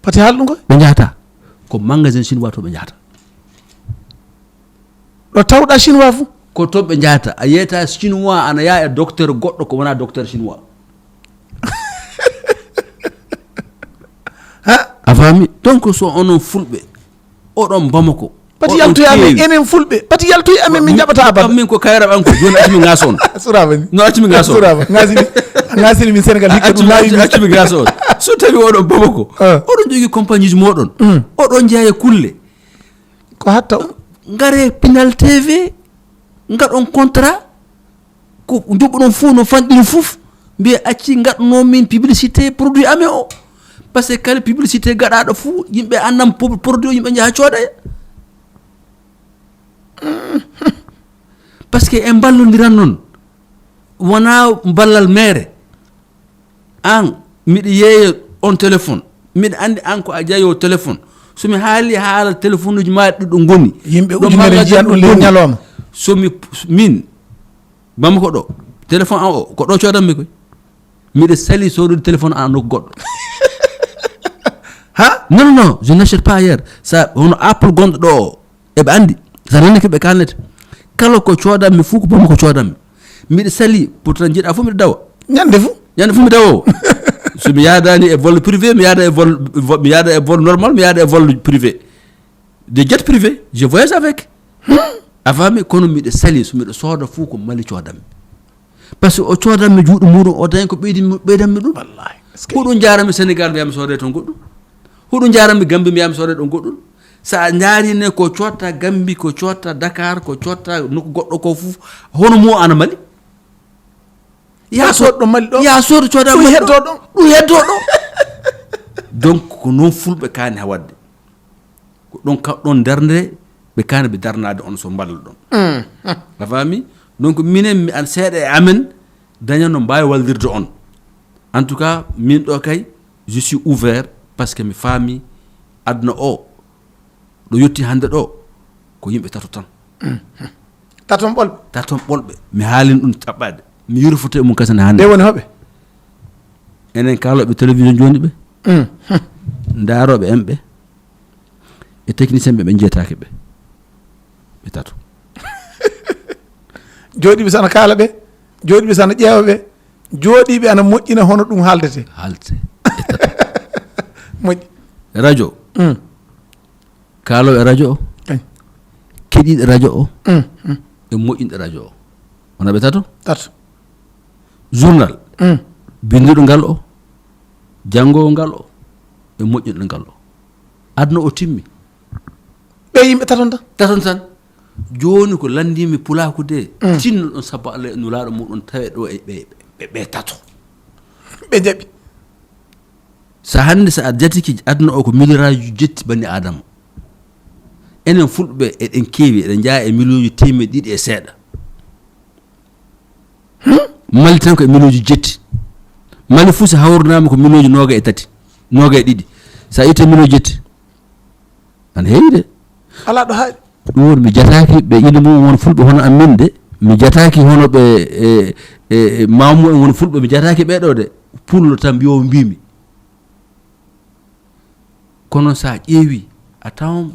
[SPEAKER 3] pati haal ɗum koy
[SPEAKER 4] ɓe jahata ko magasin chinois to ɓe jahata
[SPEAKER 3] ɗo tawɗa chinois fu
[SPEAKER 4] ko toon ɓe jahata a yeyata chinois ana yaa e docteur goɗɗo ko wona docteur chinois a faami donc so onon fulɓe oɗon Bamako
[SPEAKER 3] pati yaltoy amen enen fulɓe pati yaltoy amen min jaɓata abada
[SPEAKER 4] min ko kayram an ko joni accimi gaso on
[SPEAKER 3] suraba ni
[SPEAKER 4] no accimi gaso
[SPEAKER 3] suraba ngasini min Sénégal hikka ɗum laawi
[SPEAKER 4] accimi gaso on so tawi oɗon Bamako oɗon jogui compagnie ji moɗon oɗon jeeya kulle
[SPEAKER 3] ko hatta
[SPEAKER 4] ngare Pinal TV ngaɗon contrat ko joɓuɗon fof no fanɗiri fof mbiye acci gaɗno min publicité produit amen o par ce que kala publicité gaɗaɗo fou yimɓe annam produit yimɓe jaaha coodaya par ce que en ballodiran noon wona ballal mere an miɗa yeeya on téléphone miɗa andi an ko a jeeyo téléphone somi haali haala téléphone uji maɗi ɗiɗo goni
[SPEAKER 3] yimɓe ujunere jiyan ɗum ley ñalawma
[SPEAKER 4] somi min Bamako ɗo téléphone an o ko ɗo coodanmi koy miɗa sali sodude téléphone an nokku goɗɗo
[SPEAKER 3] ha
[SPEAKER 4] non je n'achète pas ailleurs ça hono Apple gonɗo ɗo o eɓe andi sa nani koɓe kalnete kala ko coodanmi fuu ko Bamako coodanmi miɗa sali pourtant jiiɗa fof miɗa dawa
[SPEAKER 3] ñande fuu
[SPEAKER 4] mi dawa o somi yaadani e vol privé mi yaada e vol normal mi yaada e vol privé de jet privé je voyage avec a faami kono miɗa sali so miɗa sooda fuu ko mali coodanmi par ce que o coodanmi juuɗe muɗum o dañi ko ɓeydanmi ɗum wallahi huɗum jarami Sénégal mbiyami soode toon goɗɗum huɗum jarami Gambie mbiyami soode ɗon goɗɗum sa ñaarine ko cotta Gambie ko cotta Dakar ko cotta nokku goɗɗo ko fof hono mo ana mali
[SPEAKER 3] ya soɗɗo mali ɗo
[SPEAKER 4] ya soɗo coda
[SPEAKER 3] ɗum heddo ɗon
[SPEAKER 4] ɗum heddo ɗo donc ko noon fulɓe kaani ha wadde ko ɗon ɗon darnde ɓe kaani ɓe darnade on so mballa ɗon a faami donc minen mi an seeɗa e amen daña no mbawi waldirde on en tout cas min ɗo kay je suis ouvert par ce que mi faami aduna o ɗo yetti hande ɗo ko yimɓe tato tan taton ɓolɓe mi haalin ɗum taɓɓade mi yurfoto e mum kasane hande
[SPEAKER 3] ɓe woni hoɓe
[SPEAKER 4] enen kaloɓe télévision joni ɓe daaroɓe en ɓe e technicien ɓe jeetake ɓe tato
[SPEAKER 3] jooɗiɓe sana kaala ɓe jooɗiɓe sana ƴeewa ɓe jooɗiɓe ana moƴƴina hono ɗum haaldete
[SPEAKER 4] e tato
[SPEAKER 3] moƴƴi
[SPEAKER 4] radio kaaloɓe radio o keɗiɗe radio o e moƴƴinɗe radio o wona ɓe tato journal binduɗo ngal o janngowo ngal o e moƴƴinɗo ngal o aduna o timmi
[SPEAKER 3] ɓe yimɓe taton
[SPEAKER 4] tan joni ko landimi pulaku de tinno ɗon sabu Allah e nulaɗo muɗum tawe ɗo e ɓe tato
[SPEAKER 3] ɓe jaɓi
[SPEAKER 4] sa hande sa a jatiki aduna o ko milliraji jetti bani adama enen fulɓe eɗen keewi eɗen jaa e million ji temedde ɗiɗi e seeɗa mali tan ko e million ji jetti mali fuu so hawrunama ko million ji noga e tati noga e ɗiɗi sa itte million jetti an heewi de
[SPEAKER 3] ala ɗo haaɗi
[SPEAKER 4] ɗum woni mi jataki ɓe ina mum won fulɓe hono amin de mi jataki hono ɓe mamu en won fulɓe mi jataki ɓeɗo de pullo tan mbiyo mbimi kono sa ƴeewi a tawan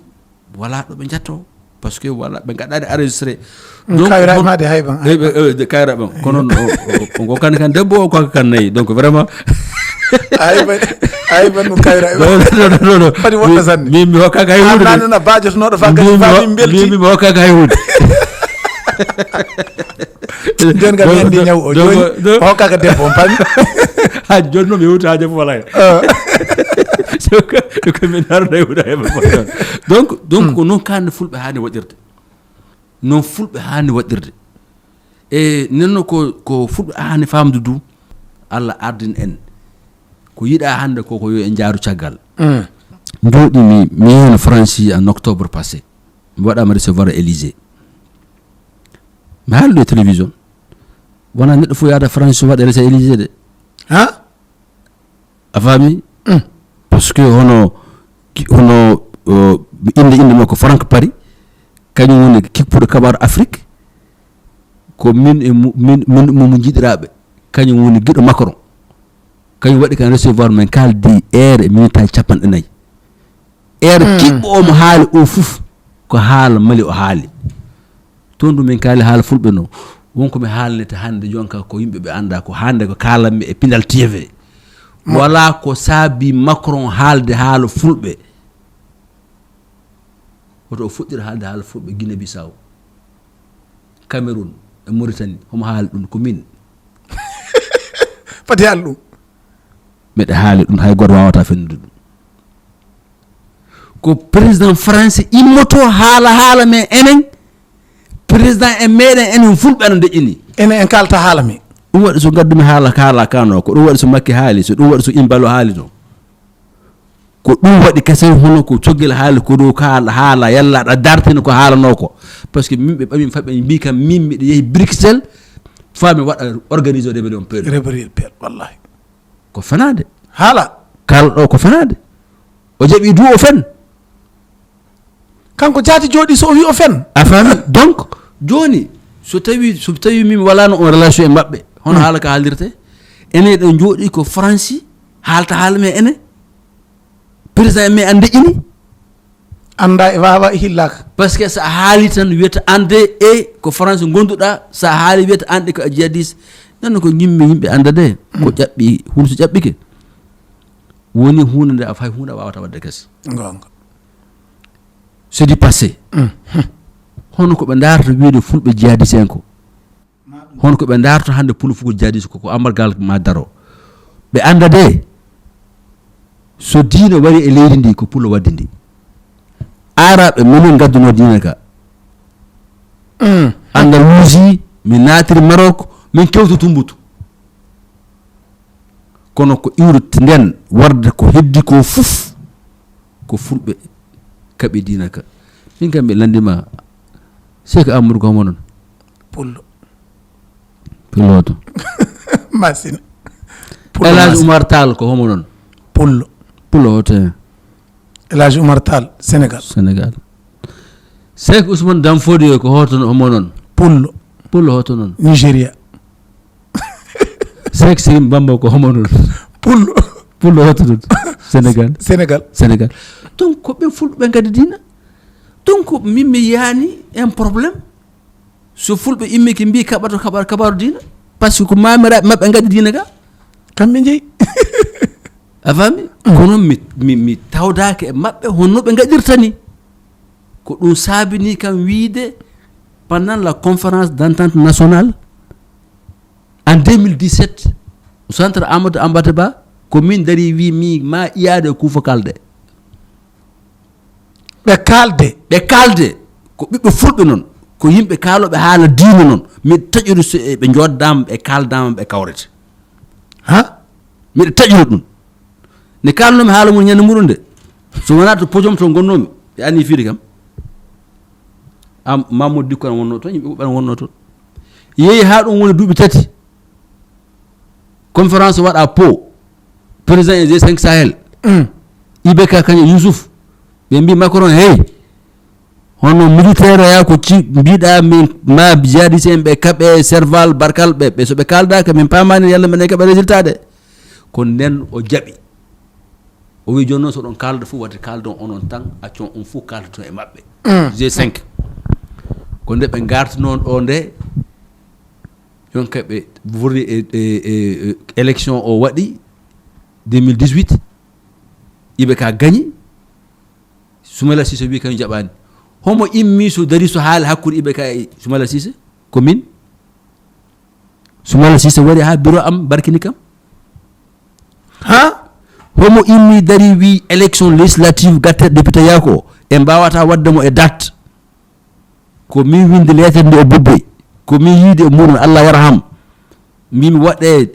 [SPEAKER 4] wala ɗo ɓe jatto par ce que wala ɓe gaɗade enregistré
[SPEAKER 3] kayra made hayban
[SPEAKER 4] kayra ɓan kono o gokkani kan debbo o kokka kan nayyi donc vraiment
[SPEAKER 3] ayban ɗum kayra
[SPEAKER 4] non
[SPEAKER 3] fadi woɗɗo sanne
[SPEAKER 4] mi hokkaka hay hunde
[SPEAKER 3] annana bajotonoɗo fa kadi fami belti
[SPEAKER 4] mi hokkaka hay hunde
[SPEAKER 3] joni kam mi andi ñaw o joni hokkaka debbo on pami
[SPEAKER 4] ha joni noon mi hewta haaju fof wala ko min arda hewta heɓa donc ko noon kanne fulɓe hani waɗirde noon fulɓe hani waɗirde e nenno ko fulɓe hani famde du Allah ardin en ko yiɗa hande koko yo en jaaru caggal jooɗimi mi yeeno Francie en octobre passé mi waɗama recevoir Élysée mi haaldo e télévision wona neɗɗo fof yaada France waɗa rece Élysée de
[SPEAKER 3] ha
[SPEAKER 4] a faami parce que hono inde makko Franck Paris kañum woni kippuɗo kabaru Afrique ko min e min jiɗiraɓe kañum woni guiɗo Macron kañum waɗi kan recevoir men kaldi heure e minute aji 40 heure kiɓɓo omo haali o fof ko haala mali o haali toon ɗum min kaali haala fulɓe no wonko mi haalnete hande jonka ko yimɓe ɓe anda ko hande ko kalanmi e Pinal TV wala ko saabi Macron haalde haala fulɓe woto o fuɗɗira haalde haala fulɓe Guinée Bissau Cameroun e Mauritanie homo haali ɗum ko min
[SPEAKER 3] fati haali ɗum
[SPEAKER 4] meɗe haali ɗum hay goto wawata fennude ɗum ko président français immoto haala men enen président e meɗen enen fulɓe ana deƴƴini
[SPEAKER 3] enen en kalta haala men
[SPEAKER 4] ɗum waɗi so gaddumi haala kano ko ɗum waɗi so Makki haali so ɗum waɗi so Imbalo haali no ko ɗum waɗi kesen hono ko coggel haali ko ɗo haala yallaɗa dartina ko haalano ko par ce que min ɓe ɓamin fa ɓe mbi kam min miɗa yeehi Bruxelles fa mi waɗa organiser rébellion peuple
[SPEAKER 3] wallahi
[SPEAKER 4] ko fenade
[SPEAKER 3] haala
[SPEAKER 4] kalɗo ko fenade o jaɓi du o fen
[SPEAKER 3] kanko jaati jooɗi so o wi o fen
[SPEAKER 4] a faami donc joni so tawi min walano on relation e mabɓe hono haala ka haaldirte enen ɗen jooɗi ko Francie haalta haala men enen président en men an deƴƴini
[SPEAKER 3] anda e wawa e hillaka
[SPEAKER 4] par ce que sa haali tan wiyata ande e ko France gonduɗa sa haali wiyata ande ko a jihadiste nanno ko yimɓe anda de ko ƴaɓɓi hunde so ƴaɓɓike woni hunde nde a fay hunde a wawata wadde kese
[SPEAKER 3] gonga
[SPEAKER 4] c'est du passé hono ko ɓe darata wiide fulɓe jihadiste en ko hono ko ɓe darata hande pulfugol jihadiste ko amargal ma daro ɓe anda de so diina wari e leydi ndi ko pullo wadde ndi araɓe minen gadduno diina ka andal muusi min naatiri Maroc min kewto tumbutu kono ko iwrude nden warde ko heddi ko fof ko fulɓe kaɓe diina ka min kam ɓe landima Cheikh Amadou ko homo noon
[SPEAKER 3] pullo
[SPEAKER 4] pulloto
[SPEAKER 3] masina
[SPEAKER 4] Elhadji Oumar Tall ko homo noon pullo hoto
[SPEAKER 3] Elhadji Oumar Tall Sénégal
[SPEAKER 4] Cheikh Ousmane Danfodiyo ko hoto homo noon pullo hoto noon
[SPEAKER 3] Nigéria
[SPEAKER 4] Cheikh Sirim Bamba ko homo noon pullo hoto noon Sénégal donc ko ɓe fulɓe gadi dina donc min mi yani un problème so fulɓe immiki mbi kaɓato kabaru dina par ce que ko mamiraɓe mabɓe gadi dina ka
[SPEAKER 3] kamɓe jeeyi
[SPEAKER 4] a fami kono mi tawdake e mabɓe honno ɓe gaɗirta ni ko ɗum saabini kam wiide pendant la conférence d'entente nationale en 2017 au centre Amadou Ambata Ba ko min dari wi mi ma iyade kuufa kalde ɓe kalde ko ɓiɓɓe fulɓe noon ko yimɓe kaaloɓe haala diina noon miɗa taƴori so ɓe joddama ɓe kaldama ɓe kawrete miɗa taƴori ɗum ne kalnomi haala mum ñande muɗum de so wona to podium to gonnomi ɓe anni fiide kam Mamadou Dicko an wonno toon yimɓe ɓuɓɓe an wonno toon yeehi ha ɗum woni duuɓi 3 conférence waɗa Po président e G5 Sahel IBK kañum Youssouf ɓe mbi Macron hey hono militaire ya ko mbiɗa min ma jadisi en ɓe kaɓe serval barkal ɓe so ɓe kaldaka min pamani yalla minen kaɓa résultat de ko nden o jaaɓi o wi joni noon so ɗon kalda fof wadde kaldon onon tan accon on fof kaldaton e maɓɓe G5 ko nde ɓe gartunoon ɗo nde jonka ɓe wurri e élection o waɗi 2018 IBK gagni Soumaïla Cissé wi kañum jaɓani homo immi so dari so haali hakkude IBK e Soumaïla Cissé ko min Soumaïla Cissé waɗi ha bureau am barkini kam homo immi dari wi élection législative gatte député yako e mbawata wadde mo e date ko min winde lettere nde o bubbe ko min yiide e muɗum Allah warham mbimi waɗe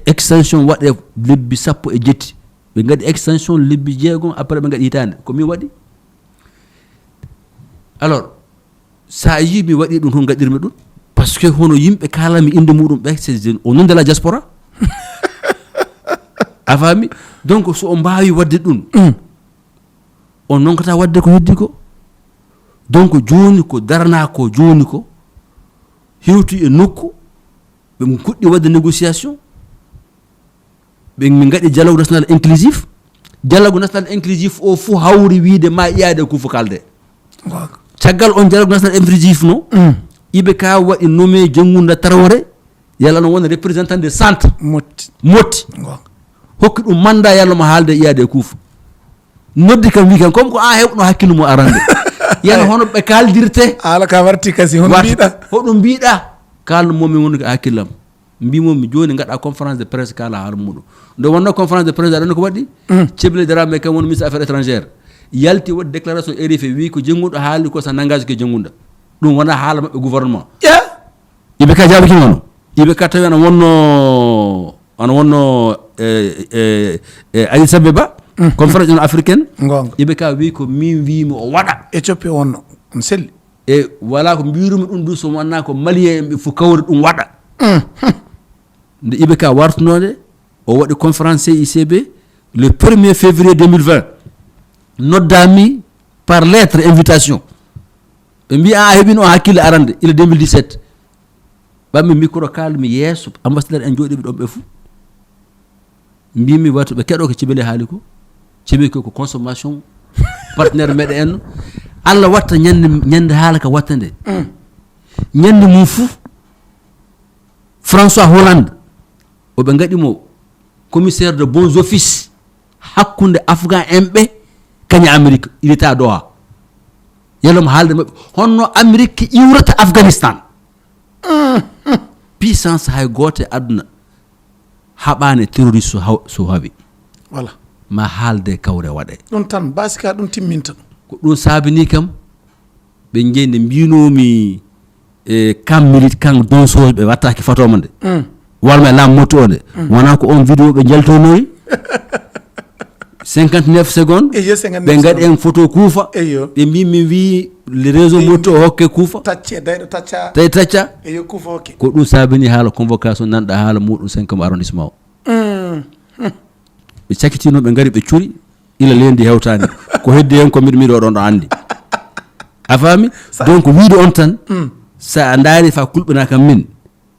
[SPEAKER 4] extension waɗe lebbi 17 ɓe gadi extension lebbi 6 après ɓe gadi hitande ko min waɗi alors sa yi mi waɗi ɗum ton gaɗirmi ɗum par ce que hono yimɓe kalami inde muɗum ɓe c'est o non de la diaspora a faami donc so o mbawi wadde ɗum on nonkata wadde ko heddi ko donc joni ko darana ko joni ko hewti e nokku ɓe kuɗɗi wadde négociation ɓe min gaɗi dialogue national inclusif o fo hawri wiide ma iyade ko fo kalde caggal on dialogue national inclusif no IBK waɗi nommé Jangunda Traoré yalla no wona représentant de centre motti hokki ɗum mandat yalla mo haalde iyade kuufa noddi kam wi kam comme ko an heɓno hakkille mo arande yana hono ɓe kaldirte
[SPEAKER 3] ala ka warti kasi hono mbiɗa
[SPEAKER 4] hoɗum mbiɗa kalno momi woni ko hakkillam mbimomi joni gaɗa conférence de presse kala haala muɗum nde wonno conférence de presse aɗa ko waɗi Ceble Dramé kam woni ministre affaires étrangères yalti waɗi déclaration RFI wi ko Jangguɗo haali ko sa nangage ke Jangguɗa ɗum wona haala maɓɓe gouvernement IBK jaabikima no IBK tawi ana wonno Addis Abeba conférence union africaine IBK wi ko min wimi o waɗa
[SPEAKER 3] Éthiopie wonno on selli
[SPEAKER 4] e wala ko mbirumi ɗum du so wonna ko malien en ɓe fof kawri ɗum waɗa nde IBK wartunode o waɗi conférence CICB le 1er février 2020 noddami par lettre invitation ɓe mbi a heɓino hakkille arande il 2017 ɓammi micro kalmi yeeso ambassadeur en jooɗiɓe ɗon ɓe fou mbimi wato ɓe keɗo ko Cibele haali ko Cibele ko consommation partenaire meɗen en Allah watta ñande haala ka watta nde ñande mum fou François Hollande oɓe gaɗimo commissaire de bons offices hakkude afghan en ɓe kaña Amérique il était à Doha yalla mo haalde mabɓe honno Amérique iwrata Afghanistan puissance hay goto e aduna haɓani terroriste so hawi
[SPEAKER 3] voilà
[SPEAKER 4] ma haalde kawre waɗe
[SPEAKER 3] ɗum tan basika ɗum timminta
[SPEAKER 4] ko ɗum saabini kam ɓe nde mbinomi kam milite kan donsoje ɓe wattaki fatoma nde walma e laam motto o nde wona ko on vidéo ɓe jaltonoyi 59 secondes ɓe gaɗi en photo kuufa ɓe mbi min wi le réseau motto o hokke kuufa
[SPEAKER 3] tacce dayɗo tacca
[SPEAKER 4] tawi tacca
[SPEAKER 3] eyo kuufa hokke
[SPEAKER 4] ko ɗum saabini haala convocation nanɗa haala muɗum 5e arrondissement o ɓe cakkitino ɓe gari ɓe cuuri ila lendi hewtani ko heddi hen ko miɗo oɗon ɗo andi a faami donc wiide on tan sa daari fa kulɓina kam min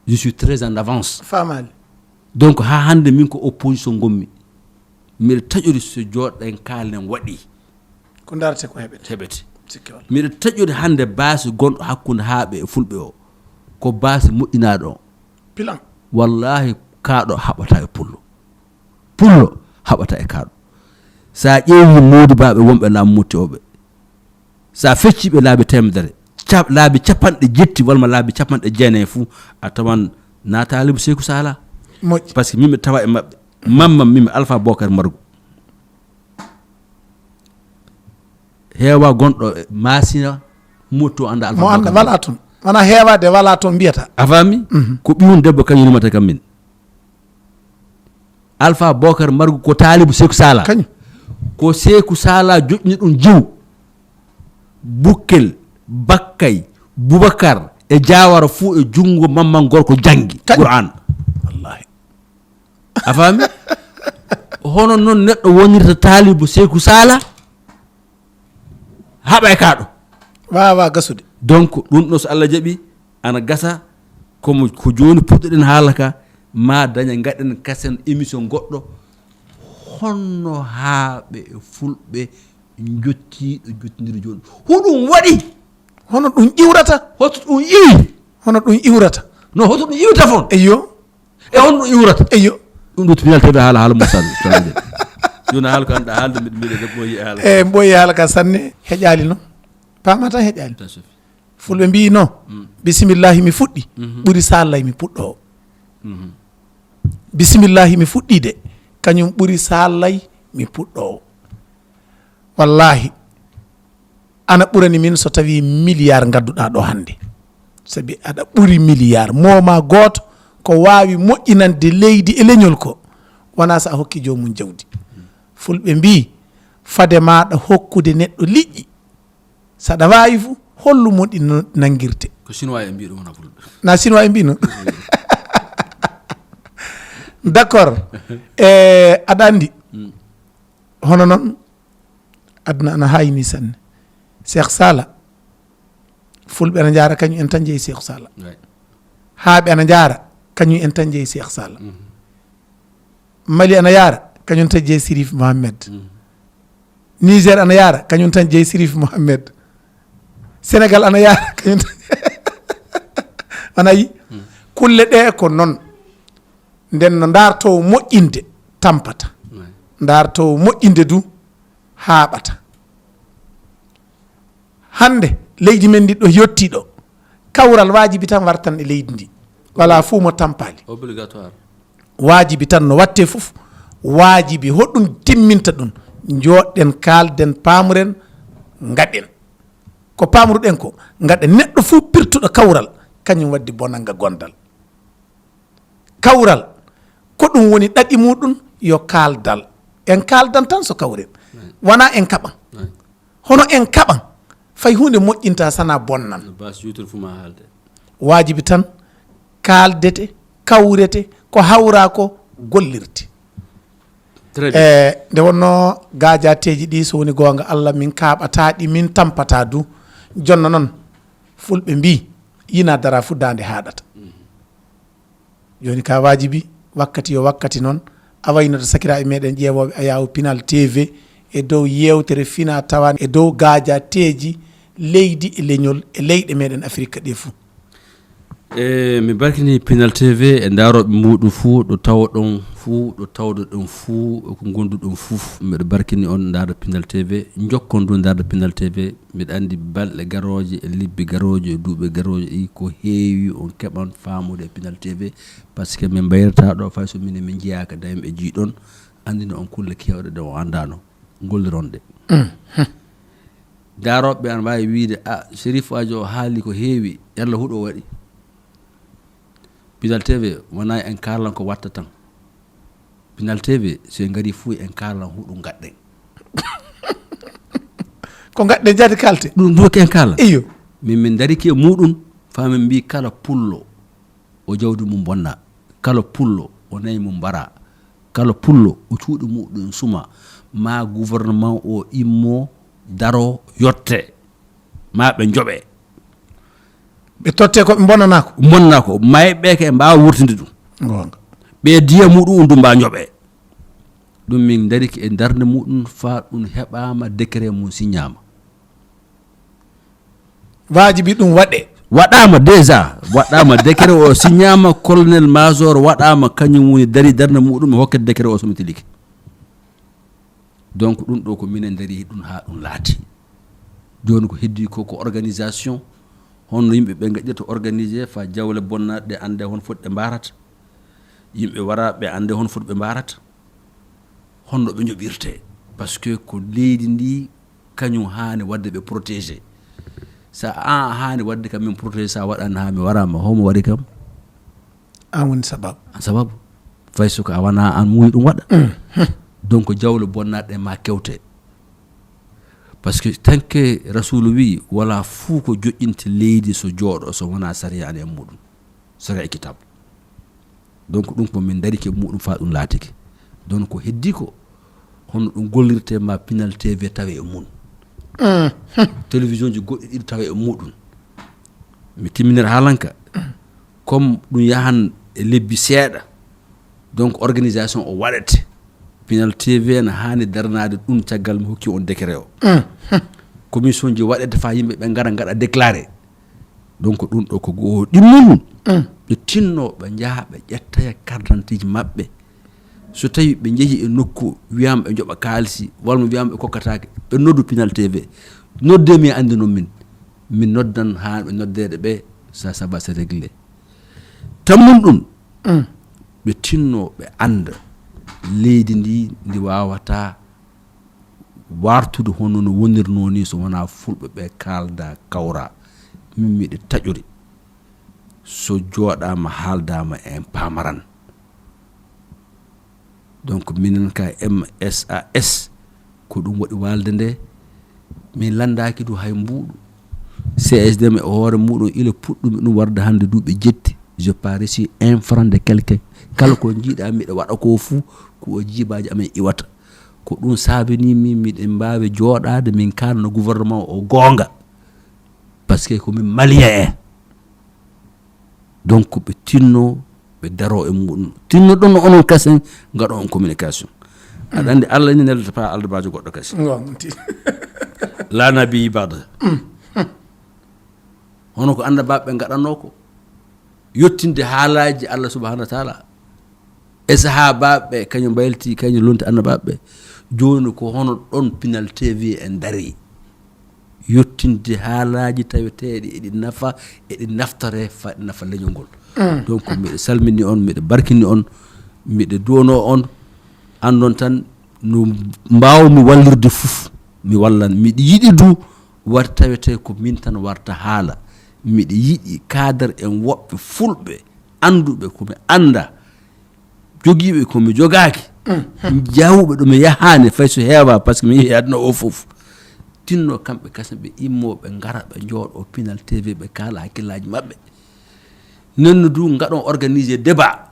[SPEAKER 4] je suis très en avance
[SPEAKER 3] famali
[SPEAKER 4] donc ha hande min ko opposition gommi mbiɗa taƴori so jooɗɗen kalnen waɗi
[SPEAKER 3] ko darate ko
[SPEAKER 4] heɓete mbiɗa taƴori hande baasi gonɗo hakkude haaɓe e fulɓe o ko baasi moƴƴinaɗo o
[SPEAKER 3] pilan
[SPEAKER 4] wallahi kaaɗo haɓata e pullo haɓata e kaaɗo sa ƴeewi modi baɓe wonɓe laamu mutti oɓe sa fecciɓe laabi temedere laabi capanɗe jetti walla laabi capanɗe jeenayi fuu a tawan na taalibu Sékou Sala
[SPEAKER 3] moƴƴi
[SPEAKER 4] par ce que min mi tawa e maɓɓe mammam min Alpha Bocar Margo heewa gonɗo masina motto anda Alpha
[SPEAKER 3] mo anda wala toon wona heewade wala toon mbiyata
[SPEAKER 4] a faami ko ɓiwon debbo kañum numata kam min Alpha Bocar Margo ko taalibu Sékou Sala
[SPEAKER 3] kañum
[SPEAKER 4] ko Sékou Sala joƴƴini ɗum jiw Bukkel Bakkay Boubacar e Diawara fuu e junngo mamman gorko janggi Qur'an
[SPEAKER 3] wallahi
[SPEAKER 4] a faami hono noon neɗɗo wonirta taalibu Sékou Sala haɓa e kaaɗo
[SPEAKER 3] wawa gasude
[SPEAKER 4] donc ɗum ɗo so Allah jaɓi ana gasa komo ko joni puɗɗoɗen haala ka ma daña gaɗen kasen émission goɗɗo honno haaɓe e fulɓe jottiɗo jottidiri joni hoɗum waɗi
[SPEAKER 3] hono ɗum iwrata
[SPEAKER 4] hoto ɗum iwi
[SPEAKER 3] hono ɗum iwrata
[SPEAKER 4] non hoto ɗum iwta fon
[SPEAKER 3] eyo
[SPEAKER 4] e hono ɗum iwrata
[SPEAKER 3] eyo
[SPEAKER 4] ɗum ɗo pinal teɓe haala Moussa joni haala ko anda haalde mbiɗe ɓoyi haala
[SPEAKER 3] e ɓoyi haala ka sanne heƴali noon pama tan heƴali fulɓe mbi non bisimillahi mi fuɗɗi ɓuuri sallay mi puɗɗo o bisimillahi mi fuɗɗide kañum ɓuuri sallay mi puɗɗo o wallahi ana ɓurani min so tawi milliard gadduɗa ɗo hande sabi aɗa ɓuuri milliard moma goto ko wawi moƴƴinande leydi e leñol ko wona sa hokki jomum jawdi fulɓe mbi fade maɗa hokkude neɗɗo liƴƴi saɗa wawi fo hollu mon ɗi nanguirte
[SPEAKER 4] ko chinois e mbi ɗum wona fulɓe
[SPEAKER 3] na chinois e mbi noon d' accord aɗa andi hono noon aduna ana hayni sanne Cheikh Sala fulɓe ana jara kañum en tan jeeyi Cheikh Sala haaɓe ana jara kañum en tan jeeyi Cheikh Sala Mali ana yara kañum tan jeeyi Sirif Mohamed Niger ana yara kañum tan jeeyi Sirif Mohamed Sénégal ana yara kañum tan anayi kulle ɗe ko noon nden no dartowo moƴƴinde tampata dartowo moƴƴinde du haaɓata hande leydi men ndi ɗo yettiɗo kawral wajibi tan wartan e leydi ndi wala fuu mo tampali
[SPEAKER 4] obligatoire
[SPEAKER 3] wajibi tan no watte fof wajibi hoɗum timminta ɗum joɗɗen kalden pamuren gaɗen ko pamruɗen ko gaɗen neɗɗo fuu pirtuɗo kawral kañum waddi bonanga gondal kawral ko ɗum woni ɗaɗi muɗum yo kaldal en kaldan tan so kawren wona en kaɓan hono en kaɓan fay hunde moƴƴinta sana bonnan wajibi tan kaldete kawrete ko hawra ko gollirte nde wonno gajateji ɗi so woni gonga Allah min kaɓataɗi min tampata du jonna noon fulɓe mbi yina dara fuddade haɗata joni ka wajibi wakkati yo wakkati noon a waynoto sakiraɓe meɗen ƴeewoɓe Ayawu Pinal TV e dow yewtere fina tawan e dow gajateji leydi e leñol e leyɗe meɗen Afrique ɗe fou
[SPEAKER 4] mi barkini Pinal TV e daroɓe muɗum fuu ɗo tawa ɗon fuu ɗo tawde ɗon fuu ko gonduɗon fof mbiɗa barkini on darda Pinal TV jokkon du darda Pinal TV mbiɗa andi balɗe garoje e libbi garoje e duuɓe garoje ɗi ko heewi on keɓan famude Pinal TV par ce que min bayrata ɗo fay so min min jeyaka daymi e jiiɗon andina on kulle kewɗe ɗe o andano gollironɗe daroɓe an mbawi wiide Chérif ajo o haali ko heewi yalla huuɗo waɗi Pinal TV wona en karlan ko watta tan Pinal TV so en gari fuu en karlan huuɗo gaɗɗen
[SPEAKER 3] ko gaɗɗen jadi kalte
[SPEAKER 4] ɗum duwake en karlan
[SPEAKER 3] iyo
[SPEAKER 4] min dariki e muɗum famin mbi kala pullo o jawdi mum bonna kala pullo o nayi mum mbara kala pullo o cuuɗi muɗum suma ma gouvernement o immo daro yotte ma ɓe joɓe
[SPEAKER 3] ɓe totte ko ɓe bonnana
[SPEAKER 4] ko mayɓe ke mbawa wurtinde ɗum
[SPEAKER 3] gonga
[SPEAKER 4] ɓe diya muɗum ɗum mba joɓe ɗum min dariki e darde muɗum fa ɗum heɓama décret mum signama
[SPEAKER 3] wajibi ɗum
[SPEAKER 4] waɗama déjà waɗama décret o signama colonel major waɗama kañum woni dari darde muɗum e hokkete décret o somi tiliki donc ɗum ɗo ko minen dari ɗum ha ɗum laati joni ko heddi ko organisation honno yimɓe ɓe gaƴƴata organisé fa jawle bonnaɗe ɗe ande hon foti ɗe mbarata yimɓe wara ɓe ande hon foti ɓe mbarata honno ɓe joɓirte par ce que ko leydi ndi kañum hani wadde ɓe protégé sa an hani wadde kam min protégé sa waɗani ha mi warama homo waɗi kam
[SPEAKER 3] an woni sababu
[SPEAKER 4] fay so ko a wona an muuyi ɗum waɗa donc jawle bonnaɗe ma kewte par ce que tant que rasulu wi wala fuu ko joƴƴinte leydi so jooɗo so wona saria ane e muɗum saria e kitab donc ɗum ko min dariki e muɗum fa ɗum laatiki donc ko heddi ko hono ɗum gollirte ma Pinal TV tawe e mun télévision ji goɗɗi ɗiɗi tawe e muɗum mi timminere haalanka comme ɗum yahan e lebbi seeɗa donc organisation o waɗete Pinal TV ne hani darnade ɗum caggal mi hokki on décret o commission ji waɗete fa yimɓe ɓe gara gaɗa déclaré donc ɗum ɗo ko goo ɗimmol ɓe tinno ɓe jaaha ɓe ƴettaya carte d'identité maɓɓe so tawi ɓe jeehi e nokku wiyama ɓe joɓa kaalisi walla wiyama ɓe kokkatake ɓe noddu Pinal TV nodde mi andi noon min noddan ha ɓe noddede ɓe ça va se régler tammum ɗum ɓe tinno ɓe anda leydi ndi wawata wartude hono no wonirno ni so wona fulɓe ɓe kalda kawra min miɗe taƴori so jooɗama haaldama en pamaran donc minen ka MSAS ko ɗum waɗi walde nde min landaki du hay mbuɗu CSDM e hoore muɗum ila puɗɗumi ɗum warde hande duuɓi jetti je pas reçu 1 franc de quelqu'un kala ko jiiɗa miɗa waɗa ko fuu ko o jibaji amen iwata ko ɗum saabinimi miɗen mbawi jooɗade min kalna gouvernement o gonga par ce que komin malien en donc ɓe tinno ɓe daro e muɗum tinno ɗon onon kasen gaɗo on communication aɗa andi Allah ni neldata pa aldabajo goɗɗo kasi la nabi bada hono ko anda baɓe gaɗanno ko yottinde haalaji Allah subhanahu wa ta'ala e sahabaɓe kañum baylti kañum lonti annabaɓe joni ko hono ɗon Pinal TV en dari yottinde haalaji taweteɗi eɗi nafa eɗi naftare fa nafa leñol ngol donc miɗe salmini on miɗe barkini on miɗe duwono on andon tan no mbawmi wallirde foof mi wallan miɗe yiɗi du wat tawete ko min tan warta haala miɗe yiɗi cadre en woɓɓe fulɓe anduɓe komi anda jogiiɓe komi jogaaki jawɓe ɗo mi yahani fay so heewa par ce que mi yehi aduna o fof tinno kamɓe kasam ɓe immoɓe ngara ɓe jooɗo Pinal TV ɓe kaala hakkillaji maɓɓe nenno du gaɗon organisé débat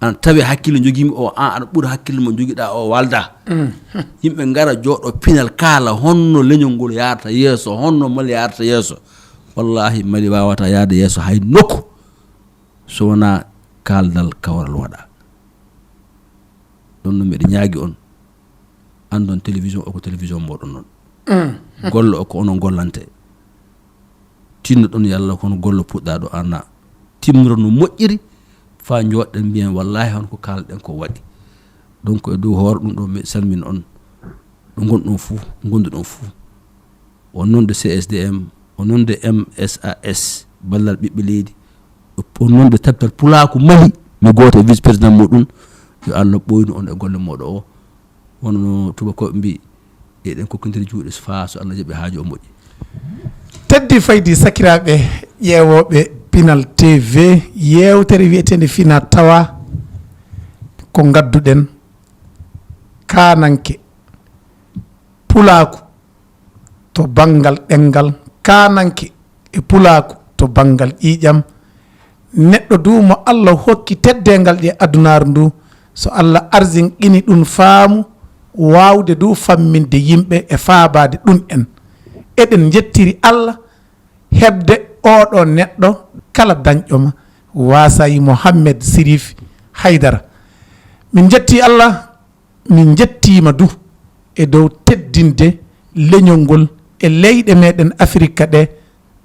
[SPEAKER 4] an tawi hakkille joguimi o an aɗa ɓuura hakkille mo joguiɗa o walda yimɓe ngara jooɗo Pinal kaala honno leñol ngol yarata yeeso honno mali yarata yeeso wallahi mali wawata yaade yeeso hay nokku so wona kaldal kawral waɗa ɗon no mbiɗa ñaagui on andon télévision o ko télévision moɗon noon gollo o ko onon gollante tinno ɗon yallah kono gollo puɗɗa ɗo anna timmira no moƴƴiri fa jooɗɗen mbiyen wallahi hon ko kalɗen ko waɗi donc e dow hoore ɗum ɗo mi salmina on ɗo gonɗon fuu gonduɗon fuu o noon de CSDM o noon de MSAS ballal ɓiɓɓe leydi o noon de taptal pulaku mali mi goto vice président muɗum yo Allah ɓoynu on e golle moɗo o wono tubakoɓe mbi eɗen kokkodiri juuɗe faa so Allah jaɓi haaju o moƴƴi.
[SPEAKER 3] teddi faydi sakiraɓe ƴeewoɓe Pinal TV yewtere wiyetede Fina Tawa ko gadduɗen kananke pulaku to banggal ɗengal, kananke e pulaku to banggal ƴiƴam. neɗɗo du mo Allah hokki teddengal ɗe adunaru ndu, so Allah arzinqini ɗum faamu wawde du famminde yimɓe e faabade ɗum en. eɗen jettiri Allah hebde oɗo neɗɗo kala dañƴoma Wasayi Mohammed Sirif Haydara. min jetti Allah, min jettima du e dow teddinde leñol ngol e leyɗe meɗen Afrique ɗe.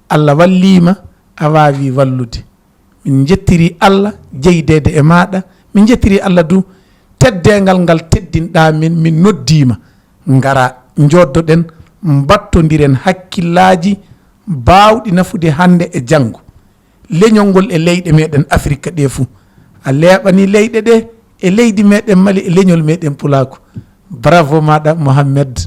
[SPEAKER 3] Allah wallima a wawi wallude. min jettiri Allah jeydede e maɗa, min jettiri Allah du teddengal ngal teddinɗa min noddima ngara joddoɗen battodiren hakkillaji bawɗi nafude hande e janggo leñol ngol e leyɗe meɗen Afrique ɗe fou. a leɓani leyɗe ɗe e leydi meɗen Mali e leñol meɗen Pulako. bravo maɗa Mohammed,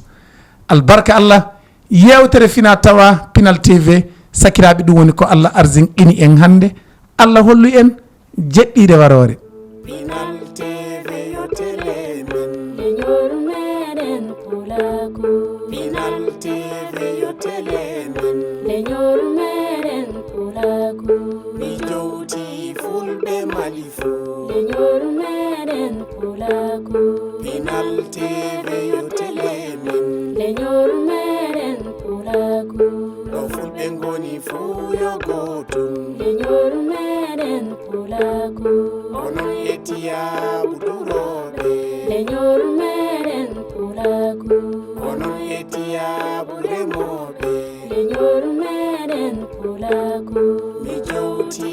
[SPEAKER 3] albarka Allah. yewtere Fina Tawa Pinal TV sakiraɓe ɗum woni ko Allah arzinqini en hande. Allah hollu en jeɗɗide warore.
[SPEAKER 1] Pinal TV yo télé men.
[SPEAKER 2] leñol meɗen Pulaku.
[SPEAKER 1] Pinal TV yo télé men.
[SPEAKER 2] leñol meɗen Pulaku.
[SPEAKER 1] Mi jowti fulɓe Mali fuu.
[SPEAKER 2] leñol meɗen Pulaku.
[SPEAKER 1] Pinal TV yo télé men.
[SPEAKER 2] leñol meɗen Pulaku.
[SPEAKER 1] ɗo fulɓe ngoni fuu yo gotum.
[SPEAKER 2] leñol meɗen Pulaku.
[SPEAKER 1] onon yettiyaɓu duroɓe.
[SPEAKER 2] leñol meɗen Pulaku.
[SPEAKER 1] onon yettiyaɓu remoɓe.
[SPEAKER 2] leñol meɗen Pulaku.
[SPEAKER 1] mi jowti